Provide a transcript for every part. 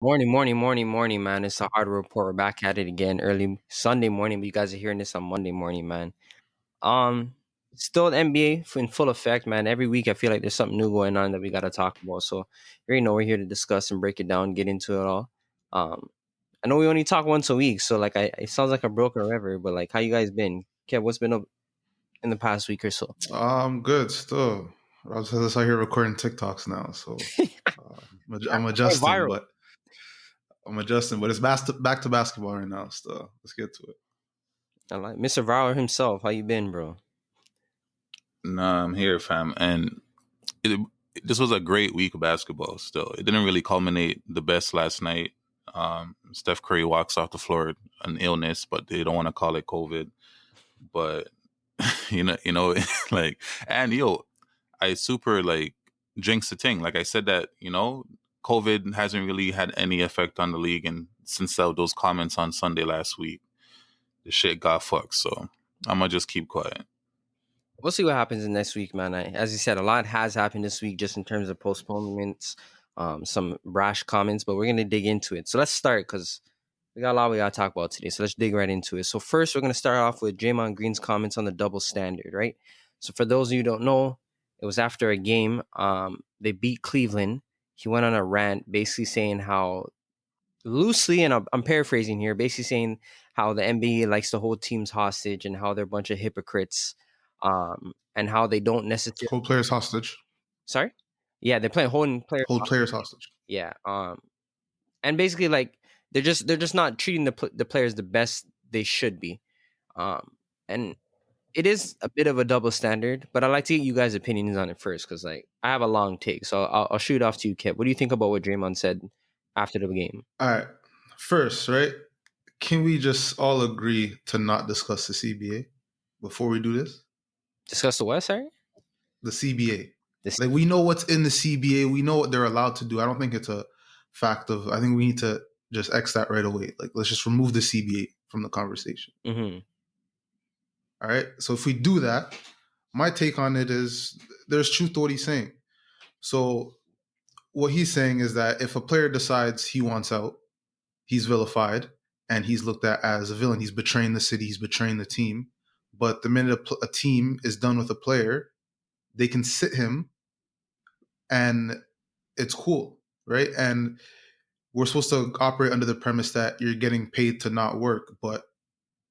Morning, man. It's the Hardwood Report. We're back at it again early Sunday morning, but you guys are hearing this on Monday morning, man. Um, Still the NBA in full effect, man. Every week I feel like there's something new going on that we got to talk about. So, you already know we're here to discuss and break it down, get into it all. Um, I know we only talk once a week, so like it sounds like a broken record, but like how you guys been? Kev, what's been up in the past week or so? I'm good still. I was just out here recording TikToks now, so I'm Going adjusting, viral. but it's back to basketball right now. Still, let's get to it. I like Mr. Viral himself. How you been, bro? Nah, I'm here, fam. And it, this was a great week of basketball still. It didn't really culminate the best last night. Steph Curry walks off the floor, an illness, but they don't want to call it COVID. But, like, and I super like jinxed the thing. Like I said that, COVID hasn't really had any effect on the league. And since those comments on Sunday last week, the shit got fucked. So I'm going to just keep quiet. We'll see what happens in next week, man. As you said, a lot has happened this week just in terms of postponements, some brash comments, but we're going to dig into it. So let's start because we got a lot we got to talk about today. So let's dig right into it. So first, we're going to start off with Draymond Green's comments on the double standard, right? So for those of you who don't know, it was after a game. They beat Cleveland. He went on a rant basically saying how loosely, and I'm paraphrasing here, basically saying how the NBA likes to hold teams hostage and how they're a bunch of hypocrites, and how they don't necessarily. Hold players hostage. Sorry, yeah, they're playing holding players. Hold players hostage. Yeah, and basically like they're just not treating the players the best they should be, and it is a bit of a double standard. But I'd like to get you guys' opinions on it first because like I have a long take, so I'll shoot off to you, Kip. What do you think about what Draymond said after the game? All right. First, right? Can we just all agree to not discuss the CBA before we do this? Discuss the what? Sorry, The CBA. this. Like we know what's in the CBA. We know what they're allowed to do. I don't think it's a fact of. I think we need to just X that right away. Like let's just remove the CBA from the conversation. Mm-hmm. All right. So if we do that, my take on it is there's truth to what he's saying. So what he's saying is that if a player decides he wants out, he's vilified and he's looked at as a villain. He's betraying the city. He's betraying the team. But the minute a team is done with a player, they can sit him and it's cool, right? And we're supposed to operate under the premise that you're getting paid to not work, but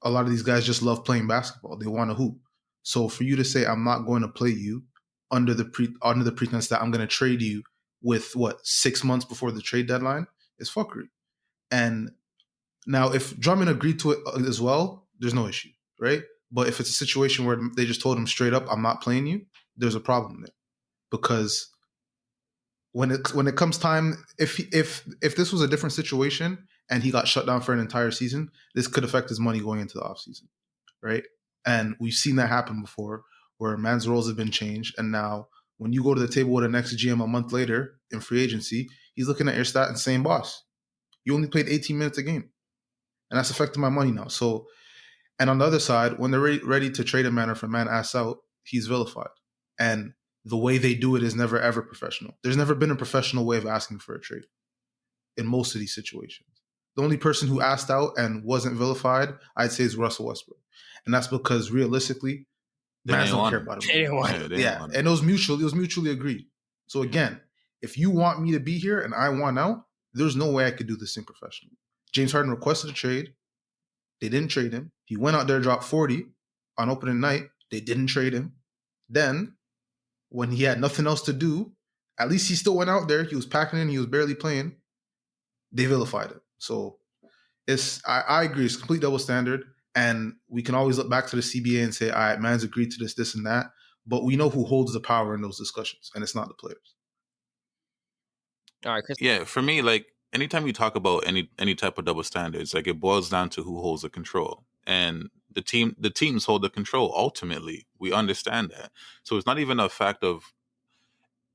a lot of these guys just love playing basketball. They want to hoop. So for you to say I'm not going to play you under the pretense that I'm going to trade you with 6 months before the trade deadline is fuckery. And now if Drummond agreed to it as well, there's no issue, right? But if it's a situation where they just told him straight up, I'm not playing you, there's a problem there. Because when it comes time, if this was a different situation and he got shut down for an entire season, this could affect his money going into the offseason, right? And we've seen that happen before where man's roles have been changed. And now when you go to the table with an next GM a month later in free agency, he's looking at your stat and saying, boss, you only played 18 minutes a game. And that's affecting my money now. So, and on the other side, when they're ready to trade a man or if a man asks out, he's vilified. And the way they do it is never, ever professional. There's never been a professional way of asking for a trade in most of these situations. The only person who asked out and wasn't vilified, I'd say, is Russell Westbrook. And that's because realistically, mans don't care about him. Yeah, and it was mutually agreed. So again, if you want me to be here and I want out, there's no way I could do this thing professionally. James Harden requested a trade. They didn't trade him. He went out there, dropped 40 on opening night. They didn't trade him. Then when he had nothing else to do, at least he still went out there. He was packing in. He was barely playing. They vilified him. So I agree. It's complete double standard. And we can always look back to the CBA and say, all right, man's agreed to this and that. But we know who holds the power in those discussions, and it's not the players. All right, Chris. Yeah, for me, like anytime you talk about any type of double standards, like it boils down to who holds the control. And the teams hold the control ultimately. We understand that. So it's not even a fact of,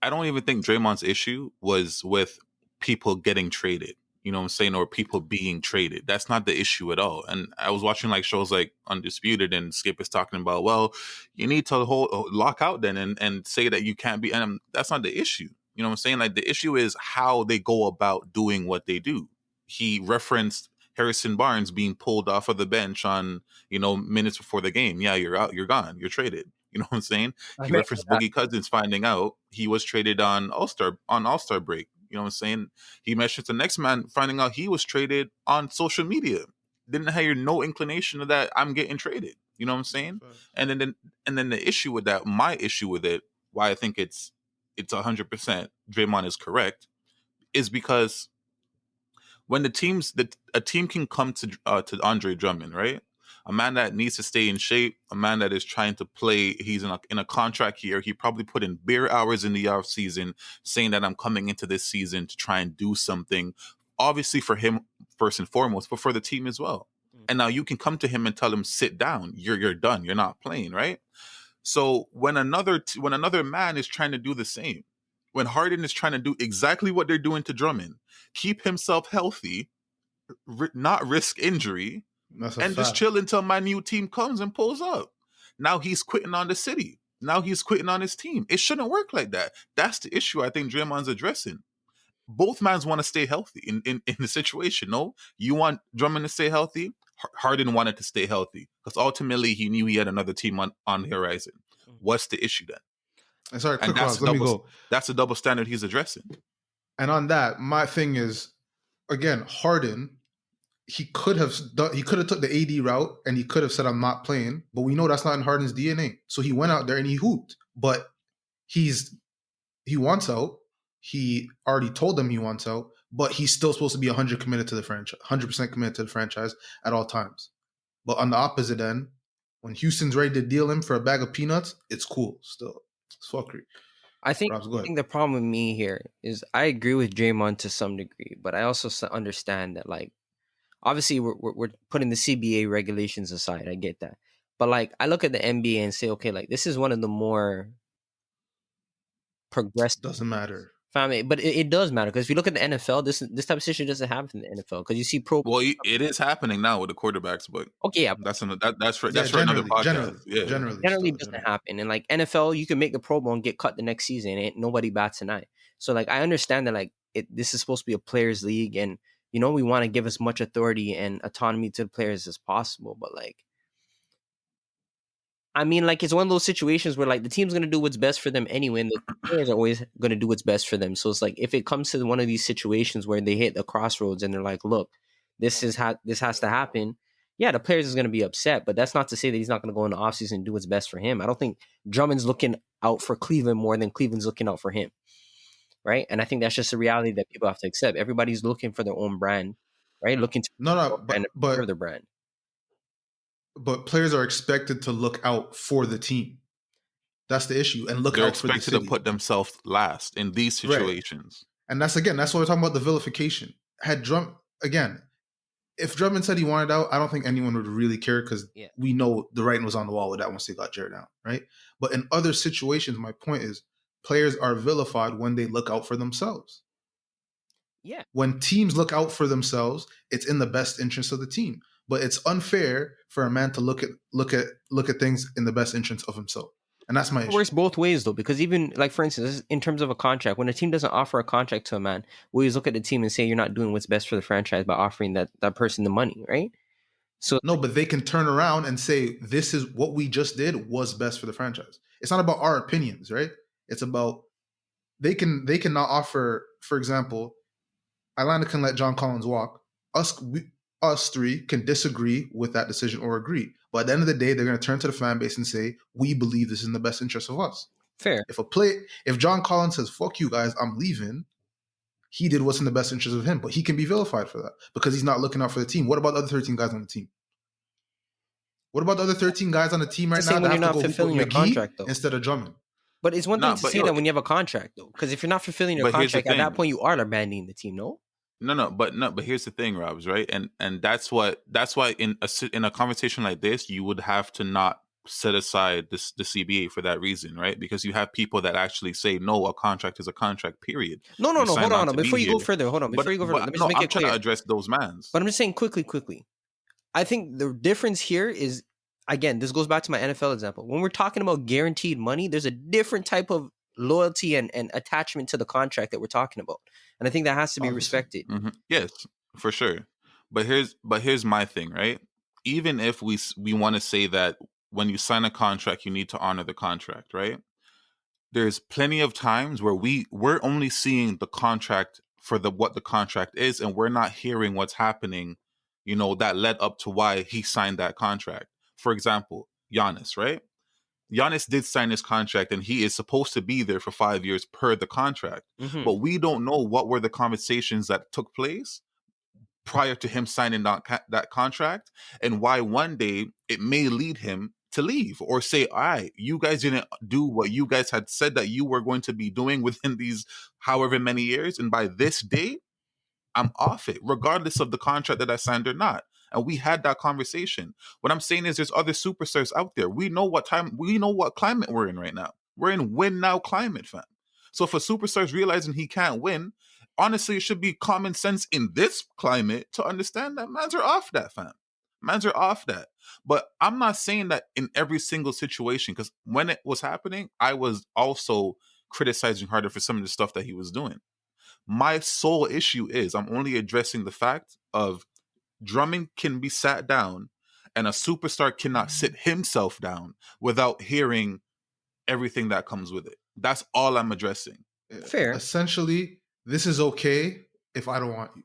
I don't even think Draymond's issue was with people getting traded, you know what I'm saying, or people being traded. That's not the issue at all. And I was watching like shows like Undisputed, and Skip is talking about, well, you need to lock out then and say that you can't be, and that's not the issue. You know what I'm saying? Like, the issue is how they go about doing what they do. He referenced Harrison Barnes being pulled off of the bench on, minutes before the game. Yeah, you're out, you're gone, you're traded. You know what I'm saying? I He remember referenced that. Boogie Cousins finding out he was traded on All-Star break. You know what I'm saying? He mentions the next man finding out he was traded on social media. Didn't hear no inclination of that I'm getting traded. You know what I'm saying? And then the issue with that, my issue with it, why I think it's 100% Draymond is correct, is because when a team can come to Andre Drummond, right? A man that needs to stay in shape, a man that is trying to play. He's in a contract year. He probably put in bare hours in the off season, saying that I'm coming into this season to try and do something. Obviously for him first and foremost, but for the team as well. And now you can come to him and tell him, sit down. You're done. You're not playing, right? So when another man is trying to do the same, when Harden is trying to do exactly what they're doing to Drummond, keep himself healthy, not risk injury, and just chill until my new team comes and pulls up. Now he's quitting on the city. Now he's quitting on his team. It shouldn't work like that. That's the issue I think Draymond's addressing. Both mans want to stay healthy in the situation. No, you want Drummond to stay healthy. Harden wanted to stay healthy because ultimately he knew he had another team on the horizon. What's the issue then? Sorry, quick Ross, let me go. That's a double standard he's addressing. And on that, my thing is, again, Harden, he could have took the AD route and he could have said, I'm not playing, but we know that's not in Harden's DNA. So he went out there and he hooped, but he wants out. He already told them he wants out, but he's still supposed to be 100% committed to the franchise at all times. But on the opposite end, when Houston's ready to deal him for a bag of peanuts, it's cool still. It's fuckery. I think the problem with me here is I agree with Draymond to some degree, but I also understand that, like, obviously we're putting the CBA regulations aside. I get that. But, like, I look at the NBA and say, okay, like, this is one of the more progressive. Doesn't matter. Family, but it does matter because if you look at the NFL, this type of situation doesn't happen in the NFL because you see pro. Well, it is happening now with the quarterbacks, but okay, yeah, that's for another podcast. Generally doesn't happen. And like NFL, you can make the Pro Bowl and get cut the next season, and nobody bats an eye. So like I understand that like this is supposed to be a players' league, and we want to give as much authority and autonomy to the players as possible, but like. I mean, like, it's one of those situations where, like, the team's going to do what's best for them anyway, and the players are always going to do what's best for them. So it's like, if it comes to one of these situations where they hit the crossroads and they're like, look, this has to happen, yeah, the players is going to be upset, but that's not to say that he's not going to go in the offseason and do what's best for him. I don't think Drummond's looking out for Cleveland more than Cleveland's looking out for him, right? And I think that's just a reality that people have to accept. Everybody's looking for their own brand, right? Looking to but their brand. But players are expected to look out for the team. That's the issue. And they're out for the city. They're expected to put themselves last in these situations. Right. And that's what we're talking about, the vilification. If Drummond said he wanted out, I don't think anyone would really care because we know the writing was on the wall with that once they got Jared out, right? But in other situations, my point is players are vilified when they look out for themselves. Yeah. When teams look out for themselves, it's in the best interest of the team. But it's unfair for a man to look at things in the best interest of himself. And that's my issue. It works both ways, though, because even, like, for instance, in terms of a contract, when a team doesn't offer a contract to a man, we always look at the team and say you're not doing what's best for the franchise by offering that person the money, right? So no, but they can turn around and say, this is what we just did was best for the franchise. It's not about our opinions, right? It's about they cannot offer, for example, Atlanta can let John Collins walk. Us three can disagree with that decision or agree. But at the end of the day, they're going to turn to the fan base and say, we believe this is in the best interest of us. Fair. If John Collins says, fuck you guys, I'm leaving, he did what's in the best interest of him. But he can be vilified for that because he's not looking out for the team. What about the other 13 guys on the team? What about the other 13 guys on the team right now that have to go fulfilling your contract, though, instead of Drummond? But it's one thing to say that when you have a contract, though. Because if you're not fulfilling your contract, at that point, you are abandoning the team, no? But here's the thing, Robs, right? And that's why in a conversation like this, you would have to not set aside the CBA for that reason, right? Because you have people that actually say, no, a contract is a contract, period. No, hold on. Before you go further, let me just make it clear. I'm trying to address those mans. But I'm just saying quickly. I think the difference here is, again, this goes back to my NFL example. When we're talking about guaranteed money, there's a different type of loyalty and attachment to the contract that we're talking about. And I think that has to be Obviously. respected. Mm-hmm. Yes, for sure. But here's my thing, right? Even if we want to say that when you sign a contract, you need to honor the contract, right? There's plenty of times where we're only seeing the contract for what the contract is, and we're not hearing what's happening, that led up to why he signed that contract. For example, Giannis, right? Giannis did sign his contract, and he is supposed to be there for 5 years per the contract. Mm-hmm. But we don't know what were the conversations that took place prior to him signing that contract, and why one day it may lead him to leave or say, all right, you guys didn't do what you guys had said that you were going to be doing within these however many years, and by this day I'm off it, regardless of the contract that I signed or not. And we had that conversation. What I'm saying is there's other superstars out there. We know what climate we're in right now. We're in win now climate, fam. So if a superstar's realizing he can't win, honestly, it should be common sense in this climate to understand that mans are off that, fam. Mans are off that. But I'm not saying that in every single situation, because when it was happening, I was also criticizing Harden for some of the stuff that he was doing. My sole issue is I'm only addressing the fact of Drummond can be sat down, and a superstar cannot sit himself down without hearing everything that comes with it. That's all I'm addressing. Fair. Essentially, this is okay if I don't want you.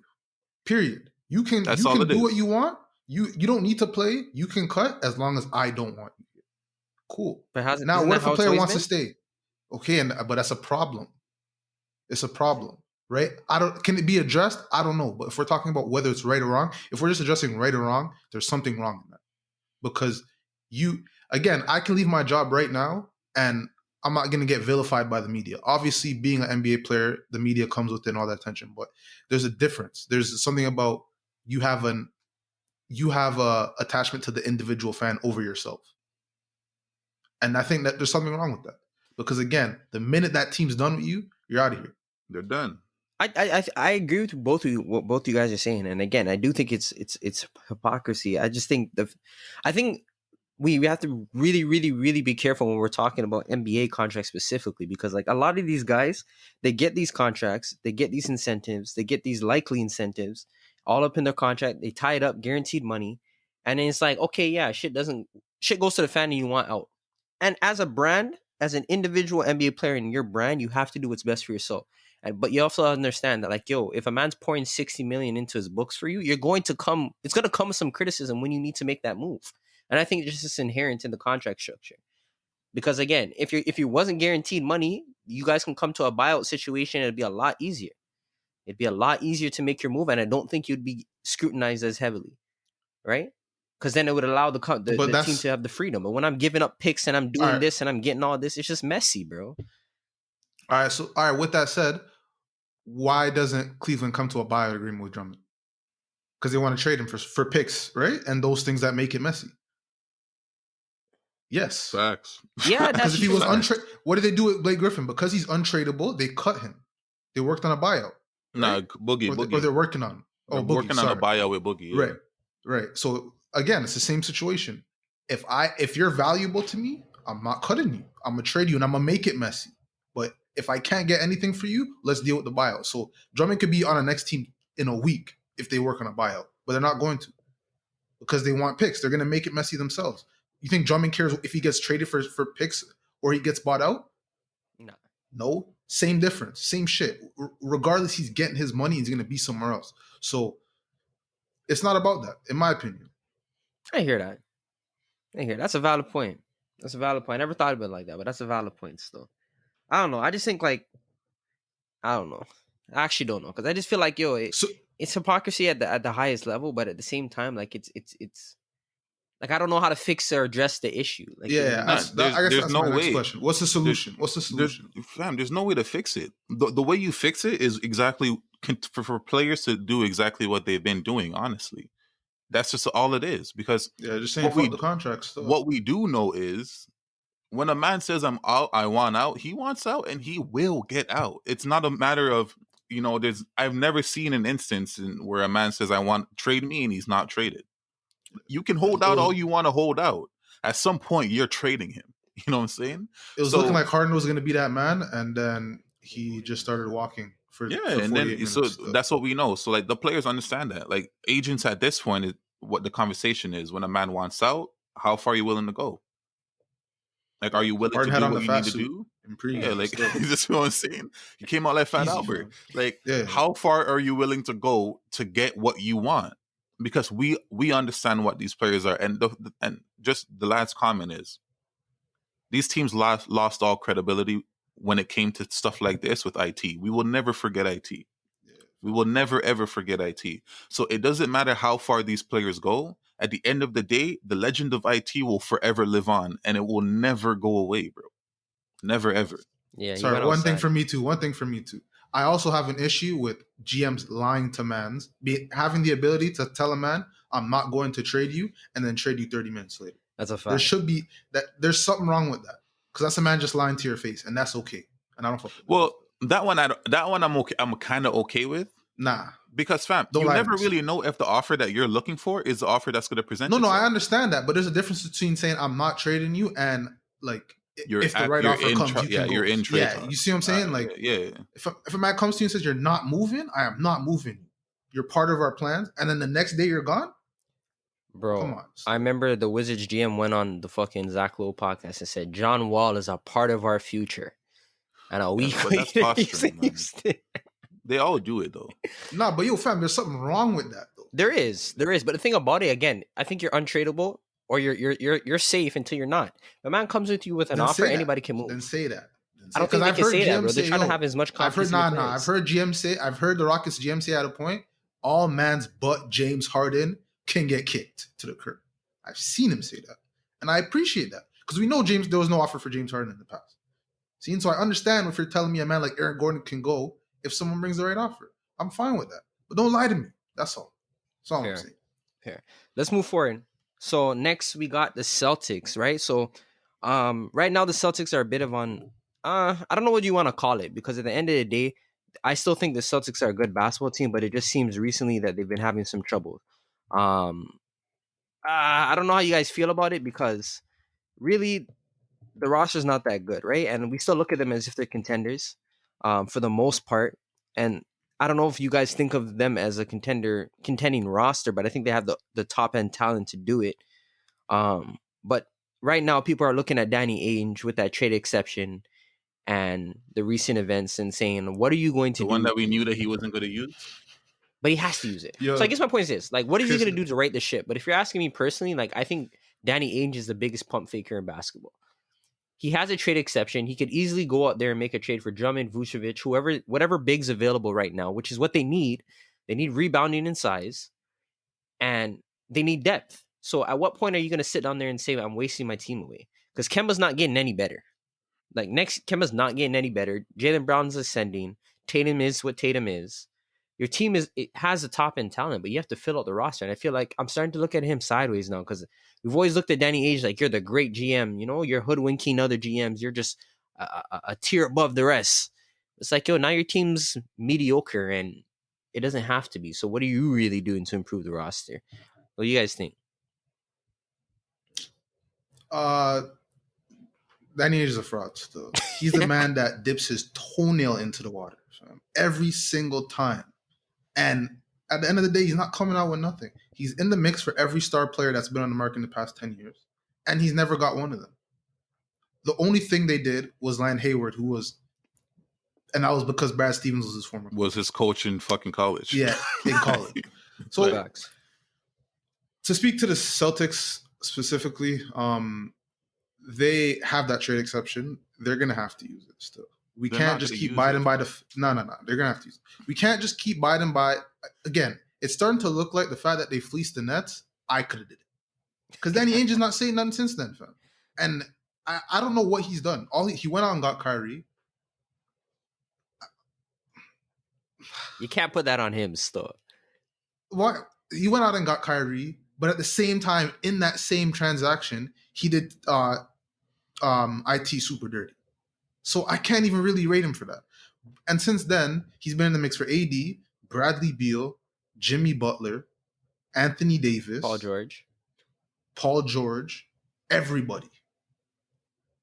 Period. You can That's you all can it do is. what you want. You don't need to play. You can cut as long as I don't want you. Cool. But Now, what if a player wants to stay? Okay, but that's a problem. It's a problem, right? Can it be addressed? I don't know. But if we're talking about whether it's right or wrong, if we're just addressing right or wrong, there's something wrong in that. Because I can leave my job right now and I'm not going to get vilified by the media. Obviously, being an NBA player, the media comes within all that attention, but there's a difference. There's something about you have a attachment to the individual fan over yourself. And I think that there's something wrong with that. Because again, the minute that team's done with you, you're out of here. They're done. I agree with both of you, what both you guys are saying, and again, I do think it's hypocrisy. I just think we have to really, really, really be careful when we're talking about NBA contracts specifically, because like a lot of these guys, they get these contracts, they get these incentives, they get these likely incentives all up in their contract. They tie it up, guaranteed money, and then it's like, okay, yeah, shit goes to the fan and you want out. And as a brand, as an individual NBA player in your brand, you have to do what's best for yourself. But you also understand that, like, yo, if a man's pouring $60 million into his books for you, it's going to come with some criticism when you need to make that move. And I think it's just inherent in the contract structure. Because again, if you wasn't guaranteed money, you guys can come to a buyout situation. It'd be a lot easier. It'd be a lot easier to make your move, and I don't think you'd be scrutinized as heavily, right? Because then it would allow the team to have the freedom. But when I'm giving up picks and I'm doing this and I'm getting all this, it's just messy, bro. All right. With that said, why doesn't Cleveland come to a buyout agreement with Drummond? Because they want to trade him for picks, right? And those things that make it messy. Yes. Facts. Yeah, because if he was untradeable, what did they do with Blake Griffin? Because he's untradeable, they cut him. They worked on a buyout. Right? Boogie. Or they're working on. They're working on a buyout with Boogie. Yeah. Right. So again, it's the same situation. If you're valuable to me, I'm not cutting you. I'm gonna trade you, and I'm gonna make it messy. But if I can't get anything for you, let's deal with the buyout. So Drummond could be on a next team in a week if they work on a buyout, but they're not going to because they want picks. They're gonna make it messy themselves. You think Drummond cares if he gets traded for picks or he gets bought out? No. Same difference. Same shit. Regardless, he's getting his money. He's going to be somewhere else. So it's not about that, in my opinion. I hear that. That's a valid point. I never thought of it like that, but that's a valid point still. I don't know. I just think I don't know. I actually don't know because I just feel like it's hypocrisy at the highest level, but at the same time, like it's like I don't know how to fix or address the issue. Like, I guess that's no my next question. What's the solution? There's no way to fix it. The way you fix it is exactly for players to do exactly what they've been doing. Honestly, that's just all it is. Because just saying fuck the contracts. What we do know is when a man says I'm out, I want out. He wants out, and he will get out. It's not a matter of I've never seen an instance where a man says I want trade me and he's not traded. You can hold out all you want to hold out. At some point, you're trading him. You know what I'm saying? It was looking like Harden was going to be that man, and then he just started walking for and 48 then minutes. so that's what we know. So like the players understand that. Like agents at this point is what the conversation is. When a man wants out, how far are you willing to go? Like, are you willing Harden to had do on what the you need fat to suit do? in pregame. Yeah, like that's what I'm saying. He came out like Fat Easy, Albert. fam. Like, Yeah. how far are you willing to go to get what you want? Because we understand what these players are, and just the last comment is, these teams lost all credibility when it came to stuff like this with IT. We will never forget IT. We will never ever forget IT. So it doesn't matter how far these players go. At the end of the day, the legend of IT will forever live on, and it will never go away, bro. Never ever. Yeah. Sorry, one thing for me too. I also have an issue with GMs lying to mans, having the ability to tell a man, I'm not going to trade you, and then trade you 30 minutes later. That's a fact. There should be that. There's something wrong with that, because that's a man just lying to your face, and that's okay. And I don't fuck with that. Well, that one I'm okay. I'm kind of okay with. Nah, because fam, you never really know if the offer that you're looking for is the offer that's going to present. No, I understand that, but there's a difference between saying I'm not trading you and like if the right offer comes, you can go. You're in trade. Yeah, you see what I'm saying? Like, if a man comes to you and says you're not moving, I am not moving. You're part of our plans, and then the next day you're gone. Bro, come on. I remember the Wizards GM went on the fucking Zach Lowe podcast and said John Wall is a part of our future, and a week later, they all do it though. Nah, but yo, fam, there's something wrong with that though. There is. But the thing about it, again, I think you're untradeable, or you're safe until you're not. If a man comes with you with an offer, anybody can move. Then say that. I don't think they can say that, bro. They're trying to have as much confidence. I've heard the Rockets GM say at a point, all mans but James Harden can get kicked to the curb. I've seen him say that, and I appreciate that, because we know there was no offer for James Harden in the past. See, so I understand if you're telling me a man like Aaron Gordon can go if someone brings the right offer. I'm fine with that, but don't lie to me. That's all. That's all I'm saying. Fair. Let's move forward. So next we got the Celtics, right? So right now the Celtics are a bit of on I don't know what you want to call it, because at the end of the day, I still think the Celtics are a good basketball team, but it just seems recently that they've been having some trouble. I don't know how you guys feel about it, because really the roster's not that good, right? And we still look at them as if they're contenders for the most part. And I don't know if you guys think of them as a contending roster, but I think they have the top end talent to do it. But right now, people are looking at Danny Ainge with that trade exception and the recent events and saying, "What are you going to do?" The one that we knew that he wasn't going to use, but he has to use it. So I guess my point is this: like, what is he going to do to right the ship? But if you're asking me personally, like, I think Danny Ainge is the biggest pump faker in basketball. He has a trade exception. He could easily go out there and make a trade for Drummond, Vucevic, whatever big's available right now, which is what they need. They need rebounding in size, and they need depth. So at what point are you going to sit down there and say, I'm wasting my team away? Because Kemba's not getting any better. Kemba's not getting any better. Jaylen Brown's ascending. Tatum is what Tatum is. Your team has a top-end talent, but you have to fill out the roster. And I feel like I'm starting to look at him sideways now, because we've always looked at Danny Ainge like, you're the great GM. You know, you're hoodwinking other GMs. You're just a tier above the rest. It's like, yo, now your team's mediocre, and it doesn't have to be. So what are you really doing to improve the roster? What do you guys think? Danny Ainge is a fraud still. He's the man that dips his toenail into the water every single time. And at the end of the day, he's not coming out with nothing. He's in the mix for every star player that's been on the market in the past 10 years. And he's never got one of them. The only thing they did was land Hayward, and that was because Brad Stevens was his former coach. Was his coach in fucking college. Yeah, in college. So to speak to the Celtics specifically, they have that trade exception. They're going to have to use it still. We can't just keep Biden by the... No. They're going to have to use it. We can't just keep Biden by... Again, it's starting to look like the fact that they fleeced the Nets, I could have did it. Because Danny Ainge is not saying nothing since then, fam. And I don't know what he's done. He went out and got Kyrie. You can't put that on him still. Why? He went out and got Kyrie, but at the same time, in that same transaction, he did IT super dirty. So I can't even really rate him for that. And since then, he's been in the mix for AD, Bradley Beal, Jimmy Butler, Anthony Davis, Paul George, everybody.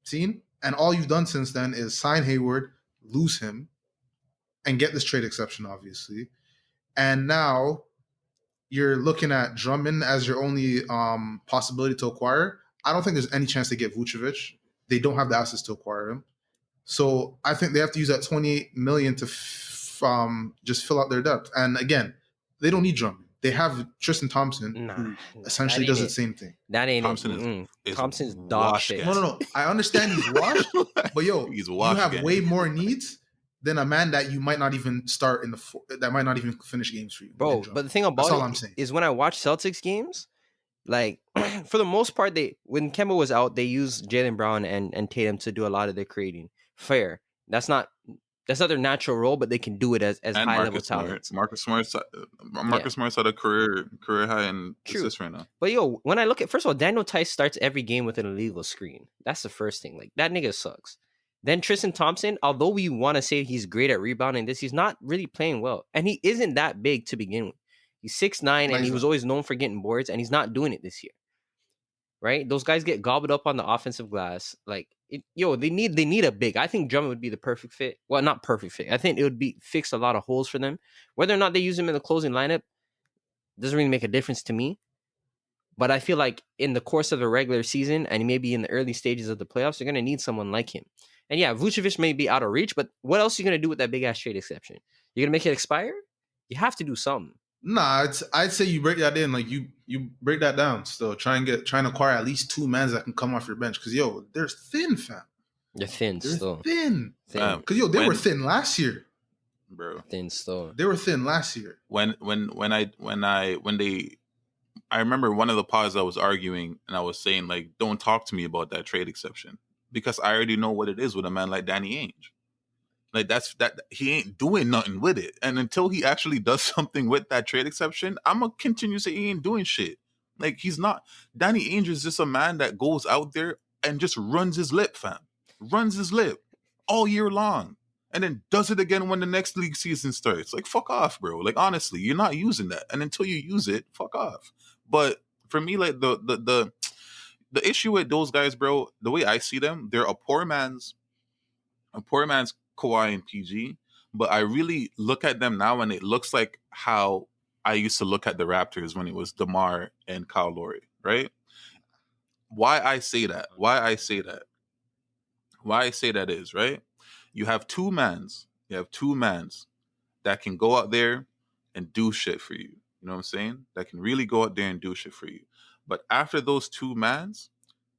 seen. And all you've done since then is sign Hayward, lose him, and get this trade exception, obviously. And now you're looking at Drummond as your only possibility to acquire. I don't think there's any chance they get Vucevic. They don't have the assets to acquire him. So I think they have to use that $28 million to just fill out their depth. And again, they don't need Drummond. They have Tristan Thompson, who essentially does the same thing. That ain't Thompson's dog shit. No. I understand he's washed, but he's you have way more needs than a man that you might not even start in that might not even finish games for you, bro. But the thing about it is, when I watch Celtics games, like for the most part, when Kemba was out, they used Jaylen Brown and Tatum to do a lot of their creating. Fair. That's not their natural role, but they can do it as high level talent. Marcus Smart's at a career high in assists right now. But when I look at, first of all, Daniel Tice starts every game with an illegal screen. That's the first thing. Like, that nigga sucks. Then Tristan Thompson, although we want to say he's great at rebounding, he's not really playing well, and he isn't that big to begin with. He's 6'9", and he was always known for getting boards, and he's not doing it this year. Right? Those guys get gobbled up on the offensive glass. Like, they need a big. I think Drummond would be the perfect fit. Well, not perfect fit. I think it would fix a lot of holes for them. Whether or not they use him in the closing lineup doesn't really make a difference to me. But I feel like in the course of the regular season and maybe in the early stages of the playoffs, they're going to need someone like him. And yeah, Vucevic may be out of reach, but what else are you going to do with that big-ass trade exception? You're going to make it expire? You have to do something. Nah, I'd say you break that in. Like, you break that down still. Try to acquire at least two men that can come off your bench. Because, they're thin, fam. They're thin still. Thin. Because, they were thin last year. Bro. Thin still. They were thin last year. I remember one of the pods I was arguing, and I was saying, like, don't talk to me about that trade exception. Because I already know what it is with a man like Danny Ainge. Like, he ain't doing nothing with it. And until he actually does something with that trade exception, I'm going to continue to say he ain't doing shit. Like, he's not. Danny Ainge is just a man that goes out there and just runs his lip, fam. Runs his lip all year long. And then does it again when the next league season starts. Like, fuck off, bro. Like, honestly, you're not using that. And until you use it, fuck off. But for me, like, the issue with those guys, bro, the way I see them, they're a poor man's Kawhi and PG, but I really look at them now and it looks like how I used to look at the Raptors when it was DeMar and Kyle Lowry, right? Why I say that is, right? You have two mans that can go out there and do shit for you. You know what I'm saying? That can really go out there and do shit for you. But after those two mans,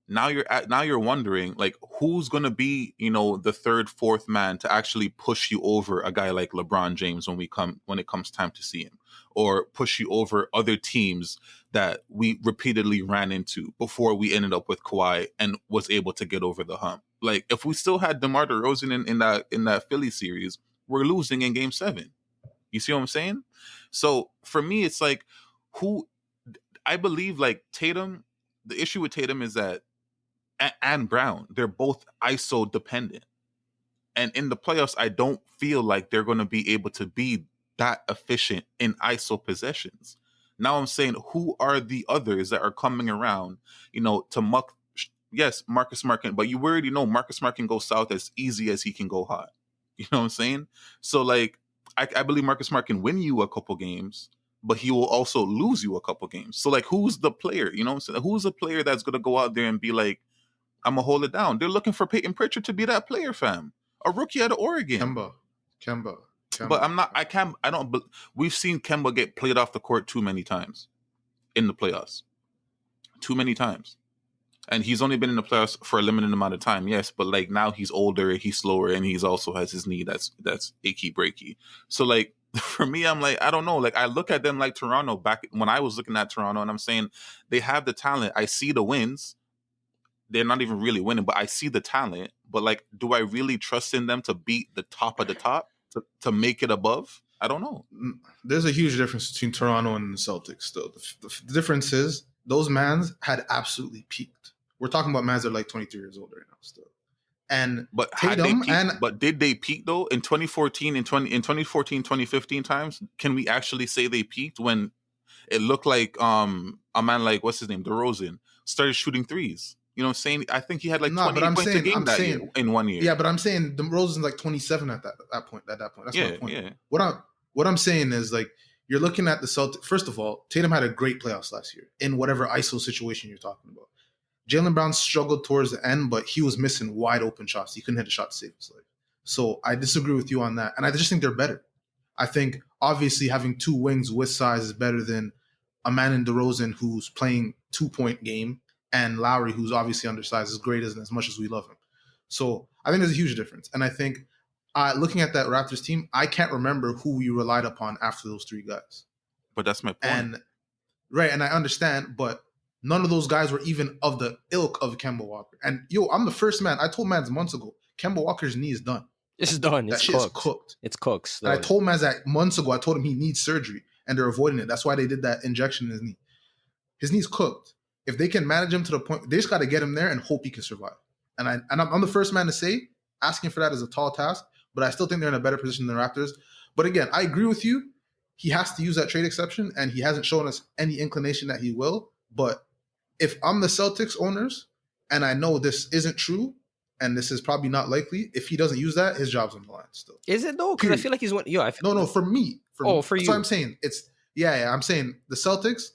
now you're wondering, like, who's gonna be, the third, fourth man to actually push you over a guy like LeBron James when it comes time to see him, or push you over other teams that we repeatedly ran into before we ended up with Kawhi and was able to get over the hump. Like, if we still had DeMar DeRozan in that Philly series, we're losing in Game 7. You see what I'm saying? So for me, it's like, I believe, like, Tatum. The issue with Tatum is that. And Brown, they're both ISO dependent. And in the playoffs, I don't feel like they're going to be able to be that efficient in ISO possessions. Now I'm saying, who are the others that are coming around, to muck? Yes, Marcus Smart can, but you already know Marcus Smart can go south as easy as he can go hot. You know what I'm saying? So, like, I believe Marcus Smart can win you a couple games, but he will also lose you a couple games. So, like, who's the player? You know what I'm saying? Who's the player that's going to go out there and be like, I'm going to hold it down? They're looking for Peyton Pritchard to be that player, fam. A rookie out of Oregon. Kemba. But we've seen Kemba get played off the court too many times in the playoffs. Too many times. And he's only been in the playoffs for a limited amount of time, yes, but, like, now he's older, he's slower, and he's also has his knee that's achy breaky. So, like, for me, I'm like, I don't know. Like, I look at them like Toronto back when I was looking at Toronto, and I'm saying they have the talent. I see the wins. They're not even really winning, but I see the talent. But, like, do I really trust in them to beat the top of the top, to make it above? I don't know. There's a huge difference between Toronto and the Celtics, though. The difference is those mans had absolutely peaked. We're talking about mans that are like 23 years old right now still. But did they peak, though, in 2014 and 2015 times? Can we actually say they peaked when it looked like a man like, what's his name, DeRozan, started shooting threes? You know what I'm saying? I think he had like Nah, but 28 points a game I'm that year saying, in 1 year. yeah, but I'm saying DeRozan's like 27 at that point. At that point, that's my Yeah, point. yeah. What I'm saying is like you're looking at the Celtics. First of all, Tatum had a great playoffs last year in whatever ISO situation you're talking about. Jaylen Brown struggled towards the end, but he was missing wide open shots. He couldn't hit a shot to save his life. So I disagree with you on that, and I just think they're better. I think obviously having two wings with size is better than a man in DeRozan who's playing 2-point game and Lowry who's obviously undersized, as great as much as we love him. So I think there's a huge difference, and I think looking at that Raptors team, I can't remember who we relied upon after those three guys. But that's my point. And right, and I understand, but none of those guys were even of the ilk of Kemba Walker. And I'm the first man. I told Mans months ago, Kemba Walker's knee is done. It's done. That It's shit cooked. is cooked. It's cooked. And I Slowly. told Mans that months ago. I told him he needs surgery, and they're avoiding it. That's why they did that injection in his knee. His knee's cooked. If they can manage him to the point, they just got to get him there and hope he can survive. And I'm the first man to say asking for that is a tall task, but I still think they're in a better position than the Raptors. But again, I agree with you. He has to use that trade exception, and he hasn't shown us any inclination that he will. But if I'm the Celtics owners and I know this isn't true and this is probably not likely, if he doesn't use that, his job's on the line still. Is it though? Because I feel like he's one. No, for me. For That's you. what I'm saying. It's I'm saying the Celtics,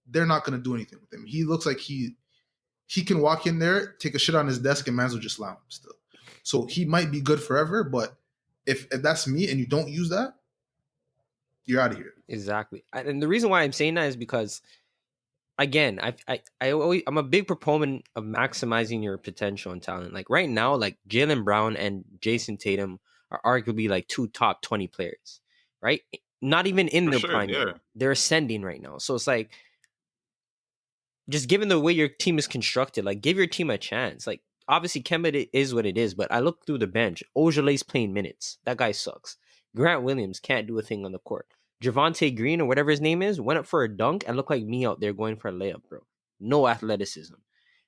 they're not going to do anything with him. He looks like he can walk in there, take a shit on his desk, and Mans will just allow him still. So he might be good forever, but if that's me and you don't use that, you're out of here. Exactly. And the reason why I'm saying that is because, again, I'm a big proponent of maximizing your potential and talent. Like right now, like Jaylen Brown and Jason Tatum are arguably like two top 20 players, right? Not even in their prime. Yeah. They're ascending right now. So it's like, just given the way your team is constructed, like give your team a chance. Like obviously Kemba is what it is, but I look through the bench. Ojeley's playing minutes. That guy sucks. Grant Williams can't do a thing on the court. Javonte Green or whatever his name is went up for a dunk and looked like me out there going for a layup, bro. No athleticism.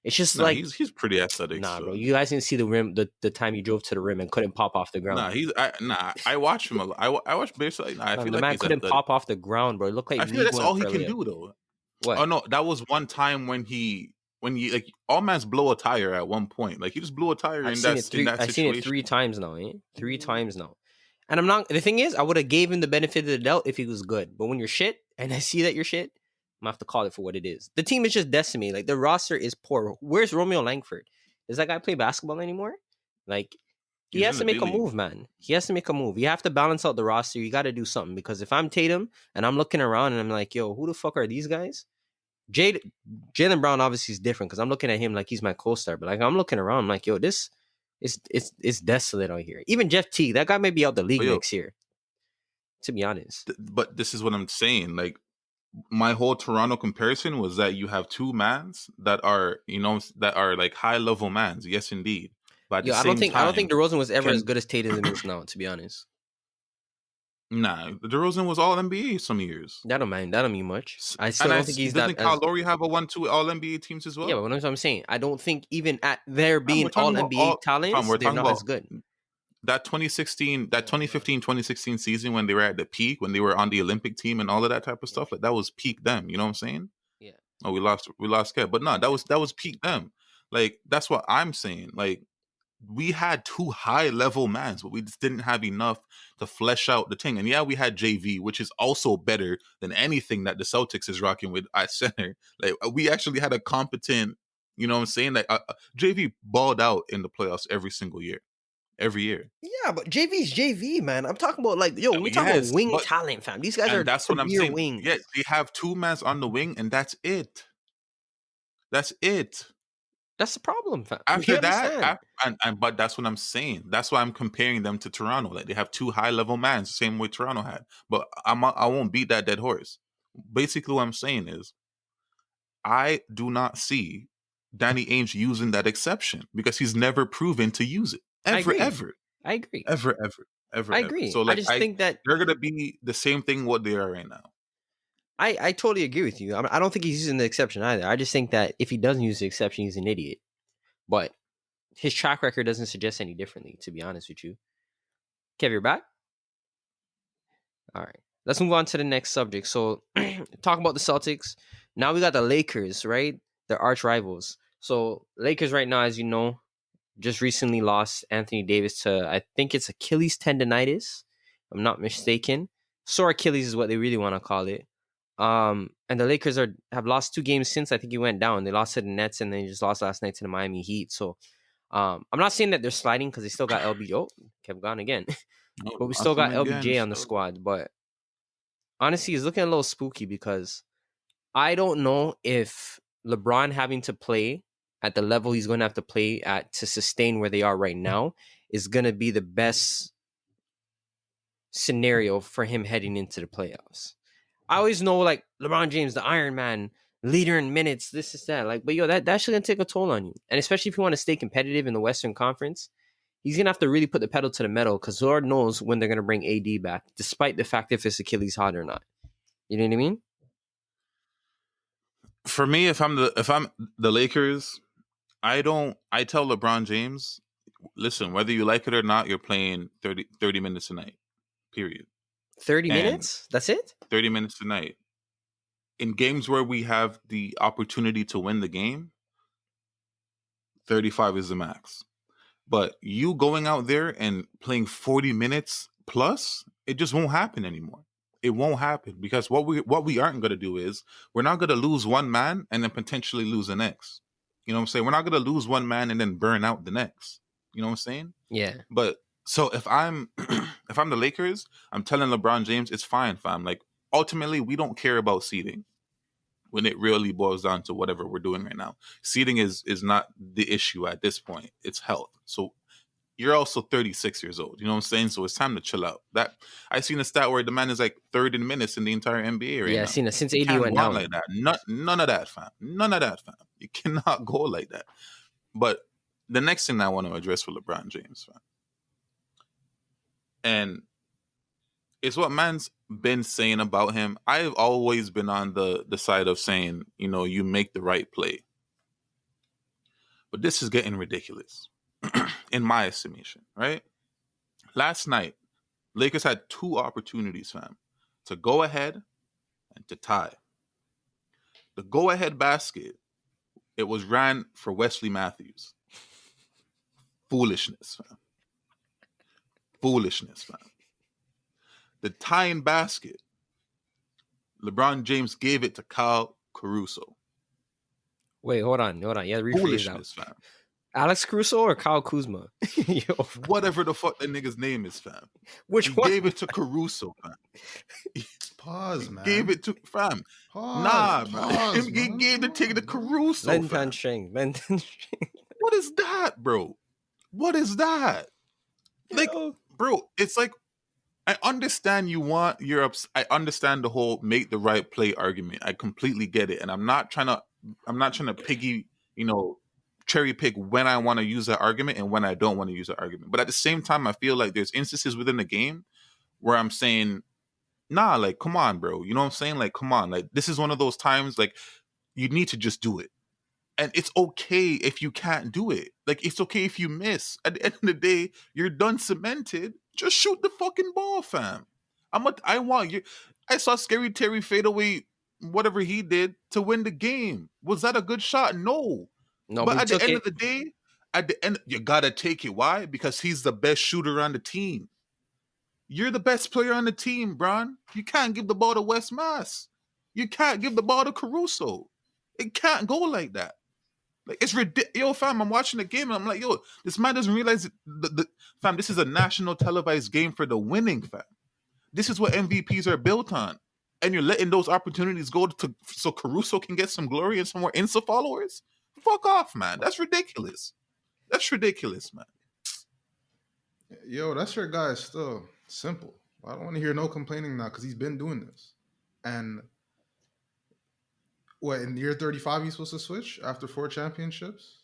It's just like he's pretty athletic. Nah, bro. You guys didn't see the rim the time he drove to the rim and couldn't pop off the ground. I watched him a lot. I watched basically. I feel the like man couldn't pop off the ground, bro. It looked like I feel like that's all he can do though. What? Oh no, that was one time when you like all man's blow a tire at one point. Like he just blew a tire in that situation. I've seen it 3 times now, 3 times now. And I'm not. The thing is, I would have gave him the benefit of the doubt if he was good. But when you're shit, and I see that you're shit, I'm gonna have to call it for what it is. The team is just decimated. Like the roster is poor. Where's Romeo Langford? Does that guy play basketball anymore? Like he has to make a move, man. He has to make a move. You have to balance out the roster. You got to do something because if I'm Tatum and I'm looking around and I'm like, yo, who the fuck are these guys? Jaylen Brown obviously is different because I'm looking at him like he's my co-star, but like I'm looking around, I'm like, yo, this. It's desolate out here. Even Jeff Teague, that guy may be out the league next year. To be honest, but this is what I'm saying. Like my whole Toronto comparison was that you have two mans that are like high level mans. Yes, indeed. But I don't think DeRozan was ever as good as Tatum is now. To be honest, nah, DeRozan was all NBA some years. That don't mean much. I still don't think he's that. Doesn't Kyle Lowry have a 1-2 all NBA teams as well? Yeah, but what I'm saying, I don't think even at their being all NBA talents, they're not as good. That 2015-2016 season when they were at the peak, when they were on the Olympic team and all of that type of stuff, like that was peak them. You know what I'm saying? Yeah. Oh, we lost Kev, but no, that was peak them. Like that's what I'm saying. Like we had two high level mans, but we just didn't have enough to flesh out the thing. And yeah, we had JV, which is also better than anything that the Celtics is rocking with at center. Like we actually had a competent, you know what I'm saying? Like JV balled out in the playoffs every single year. Every year. Yeah, but JV's JV, man. I'm talking about like, we talking about wing talent, fam. These guys are that's what I'm saying. Wings. Yeah, they have two mans on the wing, and that's it. That's it. That's the problem, fam. After that, but that's what I'm saying. That's why I'm comparing them to Toronto. Like they have two high level mans, the same way Toronto had. But I won't beat that dead horse. Basically, what I'm saying is, I do not see Danny Ainge using that exception because he's never proven to use it. Ever. I agree. Ever. I agree. So like, I just think that they're gonna be the same thing what they are right now. I totally agree with you. I don't think he's using the exception either. I just think that if he doesn't use the exception, he's an idiot. But his track record doesn't suggest any differently, to be honest with you. Kev, you're back? All right. Let's move on to the next subject. So talk about the Celtics. Now we got the Lakers, right? They're arch rivals. So Lakers right now, as you know, just recently lost Anthony Davis to, I think it's Achilles tendonitis. If I'm not mistaken. Sore Achilles is what they really want to call it. And the Lakers have lost 2 games since. I think he went down. They lost to the Nets and they just lost last night to the Miami Heat. So I'm not saying that they're sliding because they still got LBJ. Oh, kept gone again. But we still got LBJ on the squad. But honestly, it's looking a little spooky because I don't know if LeBron having to play at the level he's going to have to play at to sustain where they are right now is going to be the best scenario for him heading into the playoffs. I always know, like, LeBron James, the Iron Man, leader in minutes, this is that. Like, but yo, that's going to take a toll on you. And especially if you want to stay competitive in the Western Conference, he's going to have to really put the pedal to the metal because Lord knows when they're going to bring AD back, despite the fact if his Achilles hot or not. You know what I mean? For me, if I'm the Lakers, I tell LeBron James, listen, whether you like it or not, you're playing 30 minutes a night. Period. 30 minutes? That's it? 30 minutes a night. In games where we have the opportunity to win the game, 35 is the max. But you going out there and playing 40 minutes plus, it just won't happen anymore. It won't happen because what we aren't going to do is we're not going to lose one man and then potentially lose the next. You know what I'm saying? We're not going to lose one man and then burn out the next. You know what I'm saying? Yeah. But so if I'm the Lakers, I'm telling LeBron James, it's fine, fam. Like, ultimately, we don't care about seeding when it really boils down to whatever we're doing right now. Seeding is not the issue at this point. It's health. So you're also 36 years old. You know what I'm saying? So it's time to chill out. That I seen a stat where the man is like third in minutes in the entire NBA right now. Yeah, I seen it since You AD went down. like that. None of that, fam. None of that, fam. You cannot go like that. But the next thing I want to address with LeBron James, fam, and it's what man's been saying about him. I've always been on the side of saying, you know, you make the right play. But this is getting ridiculous, in my estimation, right? Last night, Lakers had 2 opportunities, fam, to go ahead and to tie. The go-ahead basket, it was ran for Wesley Matthews. Foolishness, fam. Foolishness, fam. The tying basket, LeBron James gave it to Kyle Caruso. Wait, hold on. Yeah, rephrase that. Fam. Alex Caruso or Kyle Kuzma? Yo, whatever the fuck that nigga's name is, fam. Which one? Gave it to Caruso, fam. Pause, man. Gave it to fam. Pause, man. He gave the ticket to Caruso. Lenton Sheng. What is that, bro? What is that? Like, bro, it's like, I understand you want Europe's. I understand the whole make the right play argument. I completely get it, and I'm not trying to piggy, cherry pick when I want to use that argument and when I don't want to use that argument. But at the same time, I feel like there's instances within the game where I'm saying, nah, like, come on, bro. You know what I'm saying? Like, come on. Like, this is one of those times, like, you need to just do it. And it's okay if you can't do it. Like, it's okay if you miss. At the end of the day, you're done cemented. Just shoot the fucking ball, fam. I want you. I saw Scary Terry fade away whatever he did to win the game. Was that a good shot? No. But at the end of the day, you gotta take it. Why? Because he's the best shooter on the team. You're the best player on the team, Bron. You can't give the ball to Wes Mass. You can't give the ball to Caruso. It can't go like that. Like, it's ridiculous. Yo, fam, I'm watching the game and I'm like, yo, this man doesn't realize fam, this is a national televised game for the winning, fam. This is what MVPs are built on. And you're letting those opportunities go so Caruso can get some glory and some more Insta followers? Fuck off, man. That's ridiculous. That's ridiculous, man. Yo, that's your guy still. Simple. I don't want to hear no complaining now because he's been doing this. And what, in year 35 he's supposed to switch after 4 championships?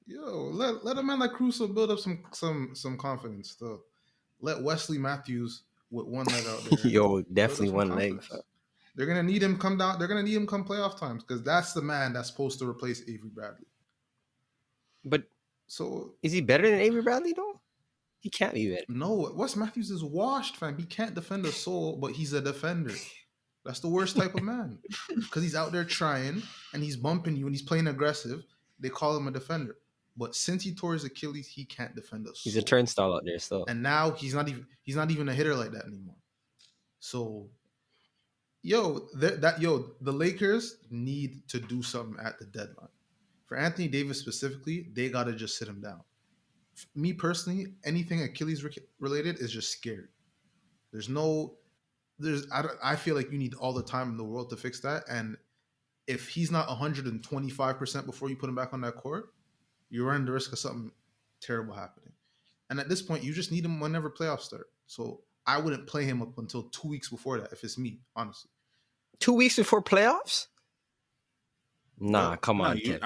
Yo, let a man like Caruso build up some confidence still. Let Wesley Matthews with one leg out there. Yo, definitely one leg. They're gonna need him come down. They're gonna need him come playoff times because that's the man that's supposed to replace Avery Bradley. But so is he better than Avery Bradley though? He can't be better. No, Wes Matthews is washed, fam. He can't defend a soul, but he's a defender. That's the worst type of man because he's out there trying and he's bumping you and he's playing aggressive they call him a defender. But since he tore his Achilles, he can't defend us. He's a turnstile out there still. And now he's not even a hitter like that anymore. So, the Lakers need to do something at the deadline. For Anthony Davis specifically, they got to just sit him down. Me personally, anything Achilles related is just scary. I feel like you need all the time in the world to fix that. And if he's not 125% before you put him back on that court, you're running the risk of something terrible happening. And at this point, you just need him whenever playoffs start. So I wouldn't play him up until 2 weeks before that if it's me, honestly. 2 weeks before playoffs? Nah, come on, kid.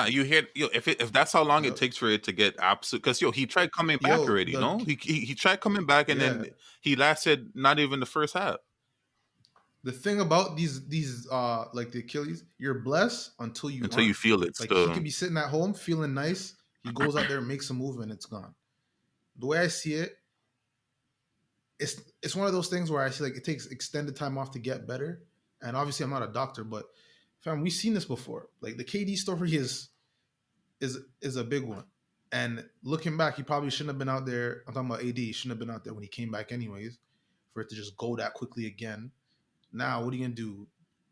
You hear if that's how long it takes for it to get absolute, because he tried coming back already. He tried coming back and then he lasted not even the first half. The thing about these like the Achilles, you're blessed until you feel it. Like he could be sitting at home feeling nice. He goes out there, makes a move, and it's gone. The way I see it, it's one of those things where I see like it takes extended time off to get better. And obviously, I'm not a doctor, but fam, we've seen this before. Like the KD story is a big one. And looking back, he probably shouldn't have been out there. I'm talking about AD. He shouldn't have been out there when he came back anyways, for it to just go that quickly again. Now, what are you going to do?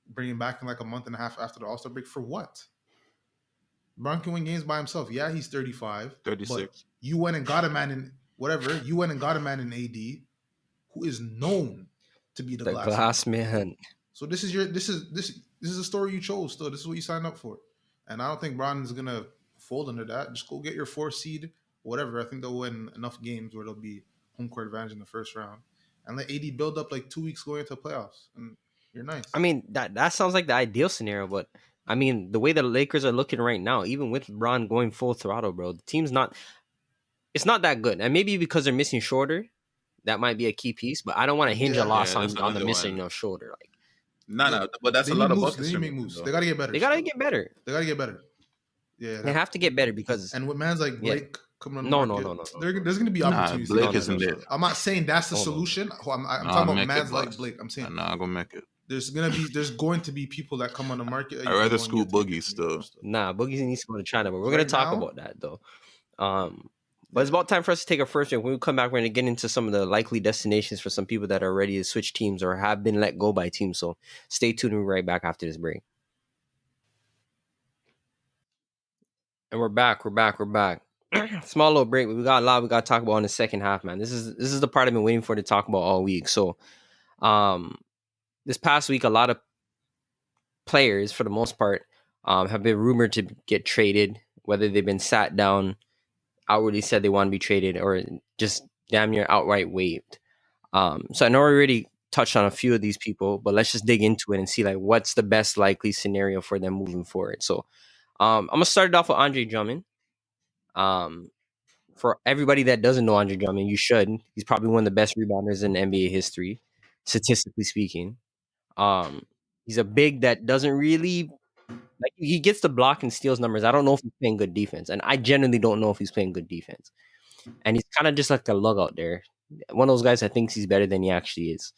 Bring him back in like a month and a half after the All-Star break for what? Bron can win games by himself. Yeah, he's 35. 36. But you went and got a man in whatever. You went and got a man in AD who is known to be the glass man. So this is a story you chose still. This is what you signed up for. And I don't think Bron is going to fold under that. Just go get your 4 seed, whatever. I think they'll win enough games where there'll be home court advantage in the first round. And let AD build up like 2 weeks going into playoffs. And you're nice. I mean, that sounds like the ideal scenario, but I mean, the way the Lakers are looking right now, even with Bron going full throttle, bro, the team's it's not that good. And maybe because they're missing Shorter, that might be a key piece, but I don't want to hinge a loss on the missing of Shorter. Like, no, but that's a lot of buckets. They make moves. They got to get better. They got to get better. Yeah. They have to get better because... And with mans like Blake coming on the market, no. There's going to be opportunities. Blake isn't there. I'm not saying that's the solution. I'm talking about mans like Blake. I'm saying... I'm going to make it. There's going to be people that come on the market. I'd rather school Boogie still. Nah, Boogie needs to go to China, but we're going to talk about that, though. But it's about time for us to take a first break. When we come back, we're going to get into some of the likely destinations for some people that are ready to switch teams or have been let go by teams. So stay tuned. We'll be right back after this break. And we're back. Small little break, but we got a lot we got to talk about in the second half, man. This is the part I've been waiting for to talk about all week. So, this past week, a lot of players, for the most part, have been rumored to get traded, whether they've been sat down, outwardly said they want to be traded, or just damn near outright waived. So I know we already touched on a few of these people, but let's just dig into it and see like what's the best likely scenario for them moving forward. So I'm gonna start it off with Andre Drummond. For everybody that doesn't know Andre Drummond, you should. He's probably one of the best rebounders in NBA history, statistically speaking. He's a big that doesn't really like, he gets the block and steals numbers. I don't know if he's playing good defense, and I genuinely don't know if he's playing good defense. And he's kind of just like a lug out there. One of those guys that thinks he's better than he actually is.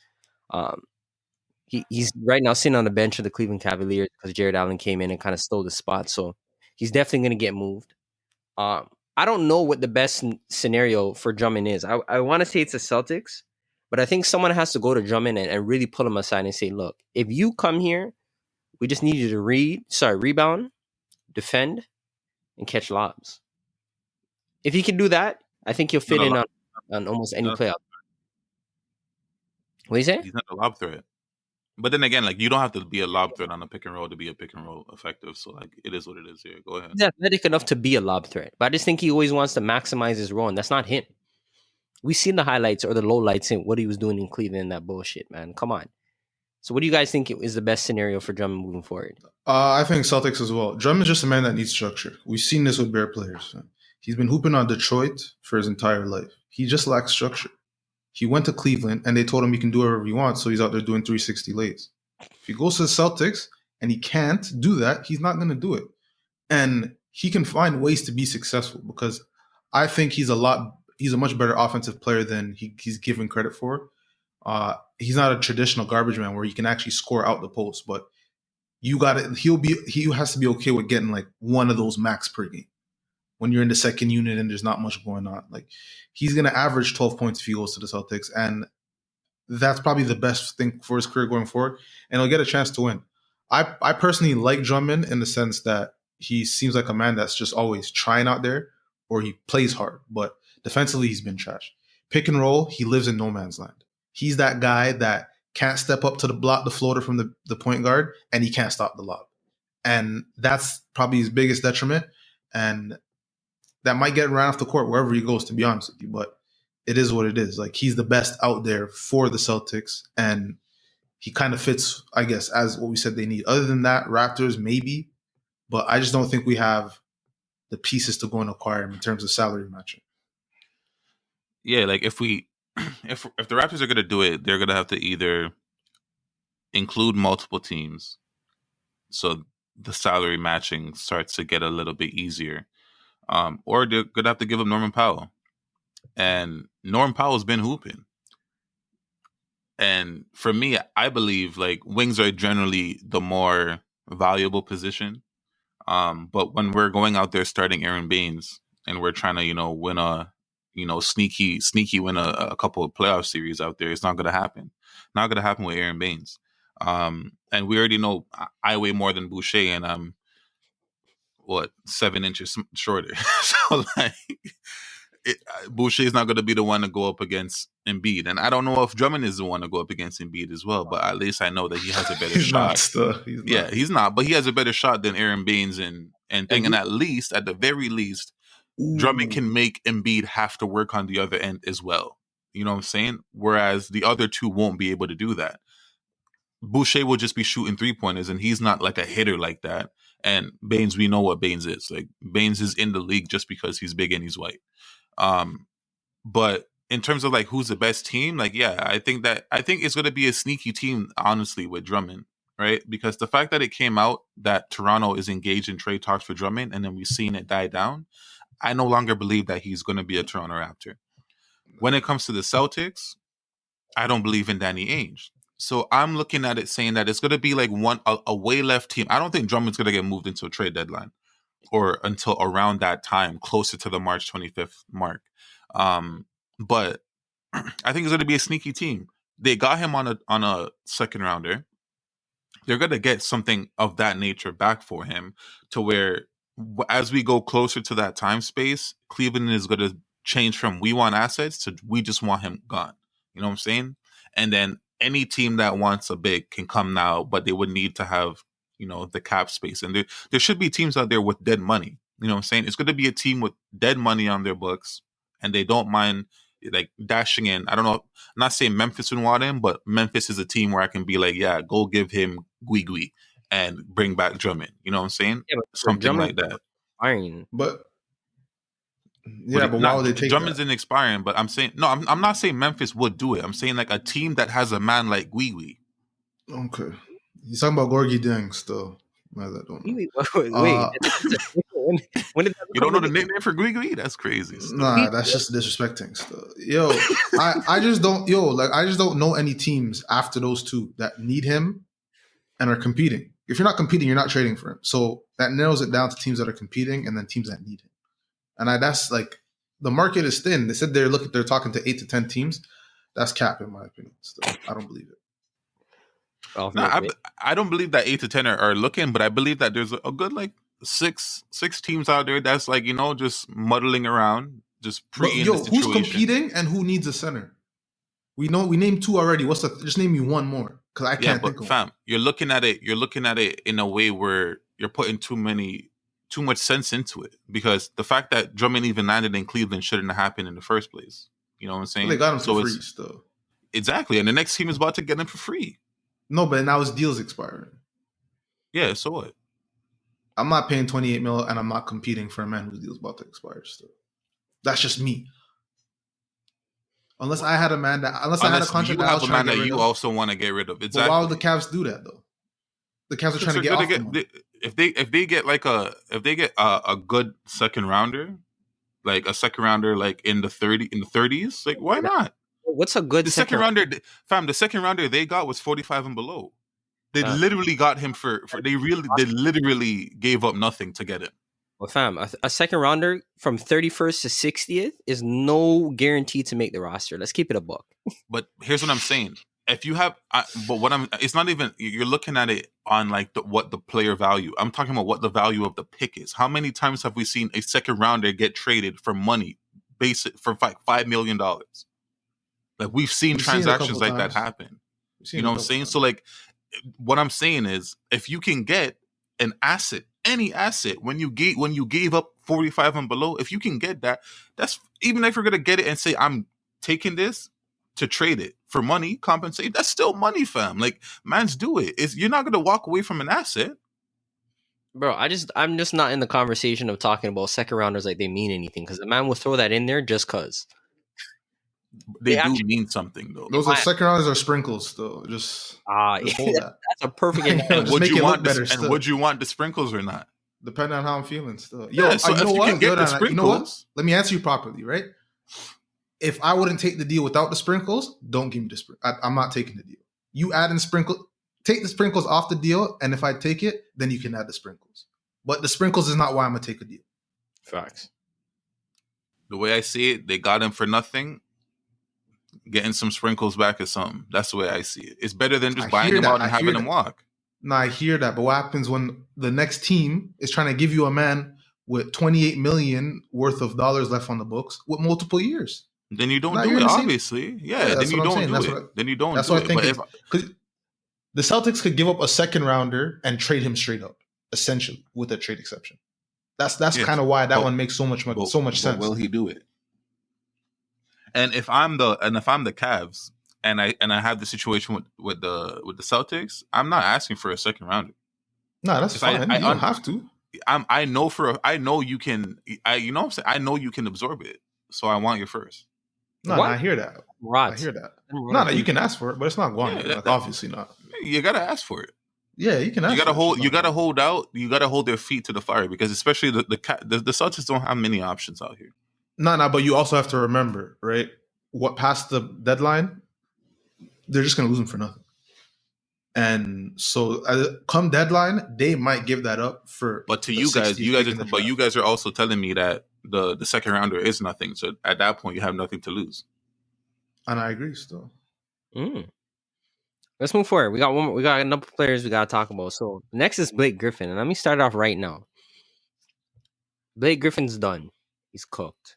He's right now sitting on the bench of the Cleveland Cavaliers because Jared Allen came in and kind of stole the spot. So he's definitely going to get moved. I don't know what the best scenario for Drummond is. I want to say it's the Celtics, but I think someone has to go to Drummond and really pull him aside and say, look, if you come here, we just need you to rebound, defend, and catch lobs. If he can do that, I think he'll fit in on almost any playoff. What do you say? He's not a lob threat. But then again, like, you don't have to be a lob threat on a pick and roll to be a pick and roll effective. So, like, it is what it is here. Go ahead. He's athletic enough to be a lob threat. But I just think he always wants to maximize his role, and that's not him. We've seen the highlights or the lowlights in what he was doing in Cleveland and that bullshit, man. Come on. So what do you guys think is the best scenario for Drummond moving forward? I think Celtics as well. Drummond's just a man that needs structure. We've seen this with Bear players. He's been hooping on Detroit for his entire life. He just lacks structure. He went to Cleveland, and they told him he can do whatever he wants, so he's out there doing 360 lays. If he goes to the Celtics and he can't do that, he's not going to do it. And he can find ways to be successful because I think he's a much better offensive player than he's given credit for. He's not a traditional garbage man where he can actually score out the post, but He has to be okay with getting like one of those max per game when you're in the second unit and there's not much going on. Like he's going to average 12 points if he goes to the Celtics, and that's probably the best thing for his career going forward, and he'll get a chance to win. I personally like Drummond in the sense that he seems like a man that's just always trying out there, or he plays hard, but defensively he's been trash. Pick and roll, he lives in no man's land. He's that guy that can't step up to the block the floater from the point guard, and he can't stop the lob. And that's probably his biggest detriment. And that might get ran off the court wherever he goes, to be honest with you. But it is what it is. Like, he's the best out there for the Celtics, and he kind of fits, I guess, as what we said they need. Other than that, Raptors, maybe. But I just don't think we have the pieces to go and acquire him in terms of salary matching. Yeah, like if the Raptors are going to do it, they're going to have to either include multiple teams, so the salary matching starts to get a little bit easier, or they're going to have to give up Norman Powell. And Norman Powell's been hooping. And for me, I believe like wings are generally the more valuable position. But when we're going out there starting Aaron Baines and we're trying to, win a, sneaky win a couple of playoff series out there, it's not going to happen. Not going to happen with Aaron Baines. And we already know I weigh more than Boucher, and I'm 7 inches shorter. So like, Boucher is not going to be the one to go up against Embiid, and I don't know if Drummond is the one to go up against Embiid as well. But at least I know that he has a better shot. He's not, but he has a better shot than Aaron Baines and thinking at the very least, Drummond can make Embiid have to work on the other end as well. You know what I'm saying? Whereas the other two won't be able to do that. Boucher will just be shooting 3-pointers, and he's not like a hitter like that. And Baines, we know what Baines is. Like, Baines is in the league just because he's big and he's white. But in terms of like who's the best team, like, yeah, I think it's going to be a sneaky team, honestly, with Drummond, right? Because the fact that it came out that Toronto is engaged in trade talks for Drummond, and then we've seen it die down, I no longer believe that he's going to be a Toronto Raptor. When it comes to the Celtics, I don't believe in Danny Ainge. So I'm looking at it saying that it's going to be like a way left team. I don't think Drummond's going to get moved into a trade deadline or until around that time, closer to the March 25th mark. But I think it's going to be a sneaky team. They got him on a second rounder. They're going to get something of that nature back for him, to where as we go closer to that time space, Cleveland is going to change from we want assets to we just want him gone. You know what I'm saying? And then any team that wants a big can come now, but they would need to have, the cap space. And there should be teams out there with dead money. You know what I'm saying? It's going to be a team with dead money on their books, and they don't mind like dashing in. I don't know. I'm not saying Memphis would want him, but Memphis is a team where I can be like, yeah, go give him Gui and bring back Drummond. You know what I'm saying? Yeah, something Drummond, like that. But yeah, but why would they take Drummond's in expiring? But I'm saying no. I'm not saying Memphis would do it. I'm saying like a team that has a man like Gui. Okay, you're talking about Gorgie Dieng still. I don't know. Wait, when did that you don't know the nickname for Gui? That's crazy. Nah, that's just disrespecting stuff. Yo, I just don't. I just don't know any teams after those two that need him and are competing. If you're not competing, you're not trading for him. So that narrows it down to teams that are competing and then teams that need him. And that's like, the market is thin. They said they're talking to 8 to 10 teams. That's cap, in my opinion. Still, I don't believe it. I don't believe that 8 to 10 are looking, but I believe that there's a good like six teams out there that's like, just muddling around, just pre. Who's competing and who needs a center? We named 2 already. Just name me one more, because I can't think of fam, one. You're looking at it in a way where you're putting too much sense into it, because the fact that Drummond even landed in Cleveland shouldn't have happened in the first place. You know what I'm saying? Well, they got him for free still. Exactly. And the next team is about to get him for free. No, but now his deal's expiring. Yeah, so what? I'm not paying $28 million, and I'm not competing for a man whose deal's about to expire still. That's just me. Unless I had a man I had a contract that I was trying to get rid of. You also want to get rid of. Exactly. But why would the Cavs do that though? The Cavs are trying to get off the money. If they get a good second rounder, like a second rounder like in the 30s, like why not? What's a good second rounder? Fam, the second rounder they got was 45 and below. They literally got him for they literally gave up nothing to get him. Well, fam, a second rounder from 31st to 60th is no guarantee to make the roster. Let's keep it a buck. But here's what I'm saying. If you have, it's not even, you're looking at it on like what the player value. I'm talking about what the value of the pick is. How many times have we seen a second rounder get traded for money, for like $5 million? Like we've seen transactions like that happen. You know what I'm saying? So like, what I'm saying is, if you can get an asset, any asset, when you gave up 45 and below, if you can get that, that's, even if you're gonna get it and say I'm taking this to trade it for money, compensate, that's still money, fam. Like, mans do it. You're not gonna walk away from an asset. Bro, I'm just not in the conversation of talking about second rounders like they mean anything, because the man will throw that in there just cause. They do mean something though. Those second rounders are sprinkles though. Just hold that. That's a perfect example. Would you want the sprinkles or not? Depending on how I'm feeling still. So if you can get the sprinkles, you know what? Let me answer you properly, right? If I wouldn't take the deal without the sprinkles, don't give me the sprinkles. I'm not taking the deal. You add in sprinkles, take the sprinkles off the deal, and if I take it, then you can add the sprinkles. But the sprinkles is not why I'm gonna take a deal. Facts. The way I see it, they got him for nothing. Getting some sprinkles back is something. That's the way I see it. It's better than just buying him out and having him walk. No, I hear that, but what happens when the next team is trying to give you a man with $28 million worth of dollars left on the books with multiple years? Then you don't do it, obviously. Yeah, then you don't do it. Then you don't do it. That's what I think. Because the Celtics could give up a second rounder and trade him straight up, essentially, with a trade exception. That's kind of why that one makes so much sense. Will he do it? And if I'm the Cavs and I have the situation with the Celtics, I'm not asking for a second rounder. No, that's fine. You don't have to. I know you can. You know what I'm saying? I know you can absorb it. So I want your first. No, I hear that. Right. I hear that. No, you can ask for it, but it's not going. Obviously not. You gotta ask for it. Yeah, you can ask. You gotta hold. You gotta hold out. You gotta hold their feet to the fire, because especially the Celtics don't have many options out here. No, but you also have to remember, right? What past the deadline, they're just gonna lose them for nothing. And so, come deadline, they might give that up for. But to you guys are also telling me that the second rounder is nothing. So at that point, you have nothing to lose. And I agree still. Let's move forward. We got a number of players we gotta talk about. So next is Blake Griffin, and let me start off right now. Blake Griffin's done. He's cooked.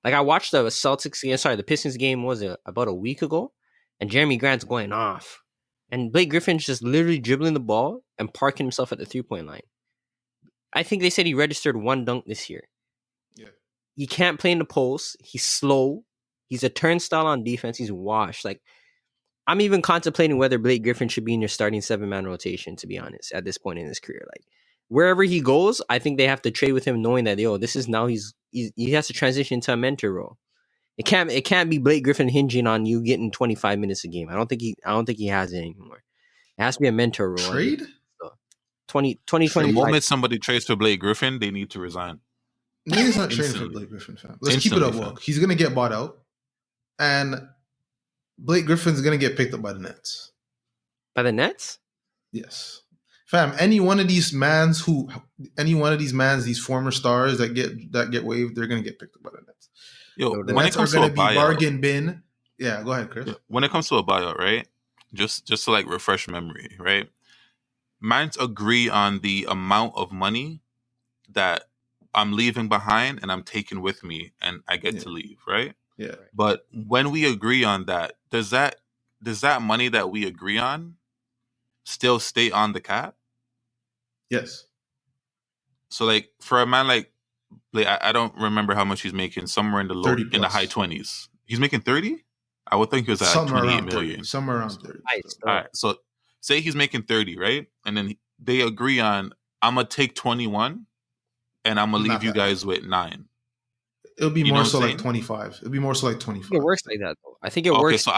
Like, I watched the Pistons game, was it about a week ago? And Jeremy Grant's going off. And Blake Griffin's just literally dribbling the ball and parking himself at the 3-point line. I think they said he registered 1 dunk this year. Yeah. He can't play in the post. He's slow. He's a turnstile on defense. He's washed. Like, I'm even contemplating whether Blake Griffin should be in your starting 7-man rotation, to be honest, at this point in his career. Like, wherever he goes, I think they have to trade with him, knowing that this is now he has to transition to a mentor role. It can't be Blake Griffin hinging on you getting 25 minutes a game. I don't think he has it anymore. It has to be a mentor role. Trade? 2020. The moment somebody trades for Blake Griffin, they need to resign. He's not trading for Blake Griffin, fam. Let's keep it up, Walk. He's gonna get bought out, and Blake Griffin's gonna get picked up by the Nets. By the Nets? Yes. Fam, any one of these mans, these former stars that get waived, they're gonna get picked up by the Nets. Yo, the Nets are gonna be bargain bin. Yeah, go ahead, Chris. When it comes to a buyout, right? Just to like refresh memory, right? Mans agree on the amount of money that I'm leaving behind and I'm taking with me, and I get to leave, right? Yeah. But when we agree on that, does that money that we agree on still stay on the cap? Yes. So, like, for a man like I don't remember how much he's making. Somewhere in the high 20s. He's making 30. I would think it was at 28 million. Somewhere around 30. Nice. All right. So say he's making 30, right? And then they agree on, I'm gonna take 21, and I'm gonna leave you guys with 9. It'll be more so like 25. It'll be more so like 25. It works like that, though. I think it works. So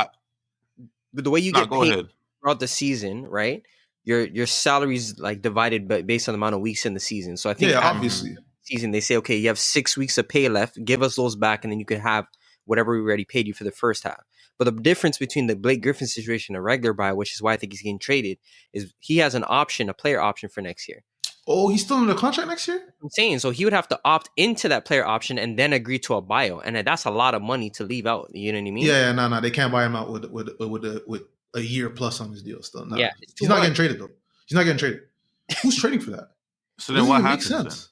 the way you get paid throughout the season, right? Your salary's like divided based on the amount of weeks in the season. So I think obviously season they say, okay, you have 6 weeks of pay left. Give us those back, and then you can have whatever we already paid you for the first half. But the difference between the Blake Griffin situation and a regular buyout, which is why I think he's getting traded, is he has an option, a player option for next year. Oh, he's still in the contract next year? I'm saying, so he would have to opt into that player option and then agree to a buyout, and that's a lot of money to leave out. You know what I mean? Yeah, no, they can't buy him out with a year plus on his deal still. Nah. Yeah, he's not getting traded though. He's not getting traded. Who's trading for that? So then what happens?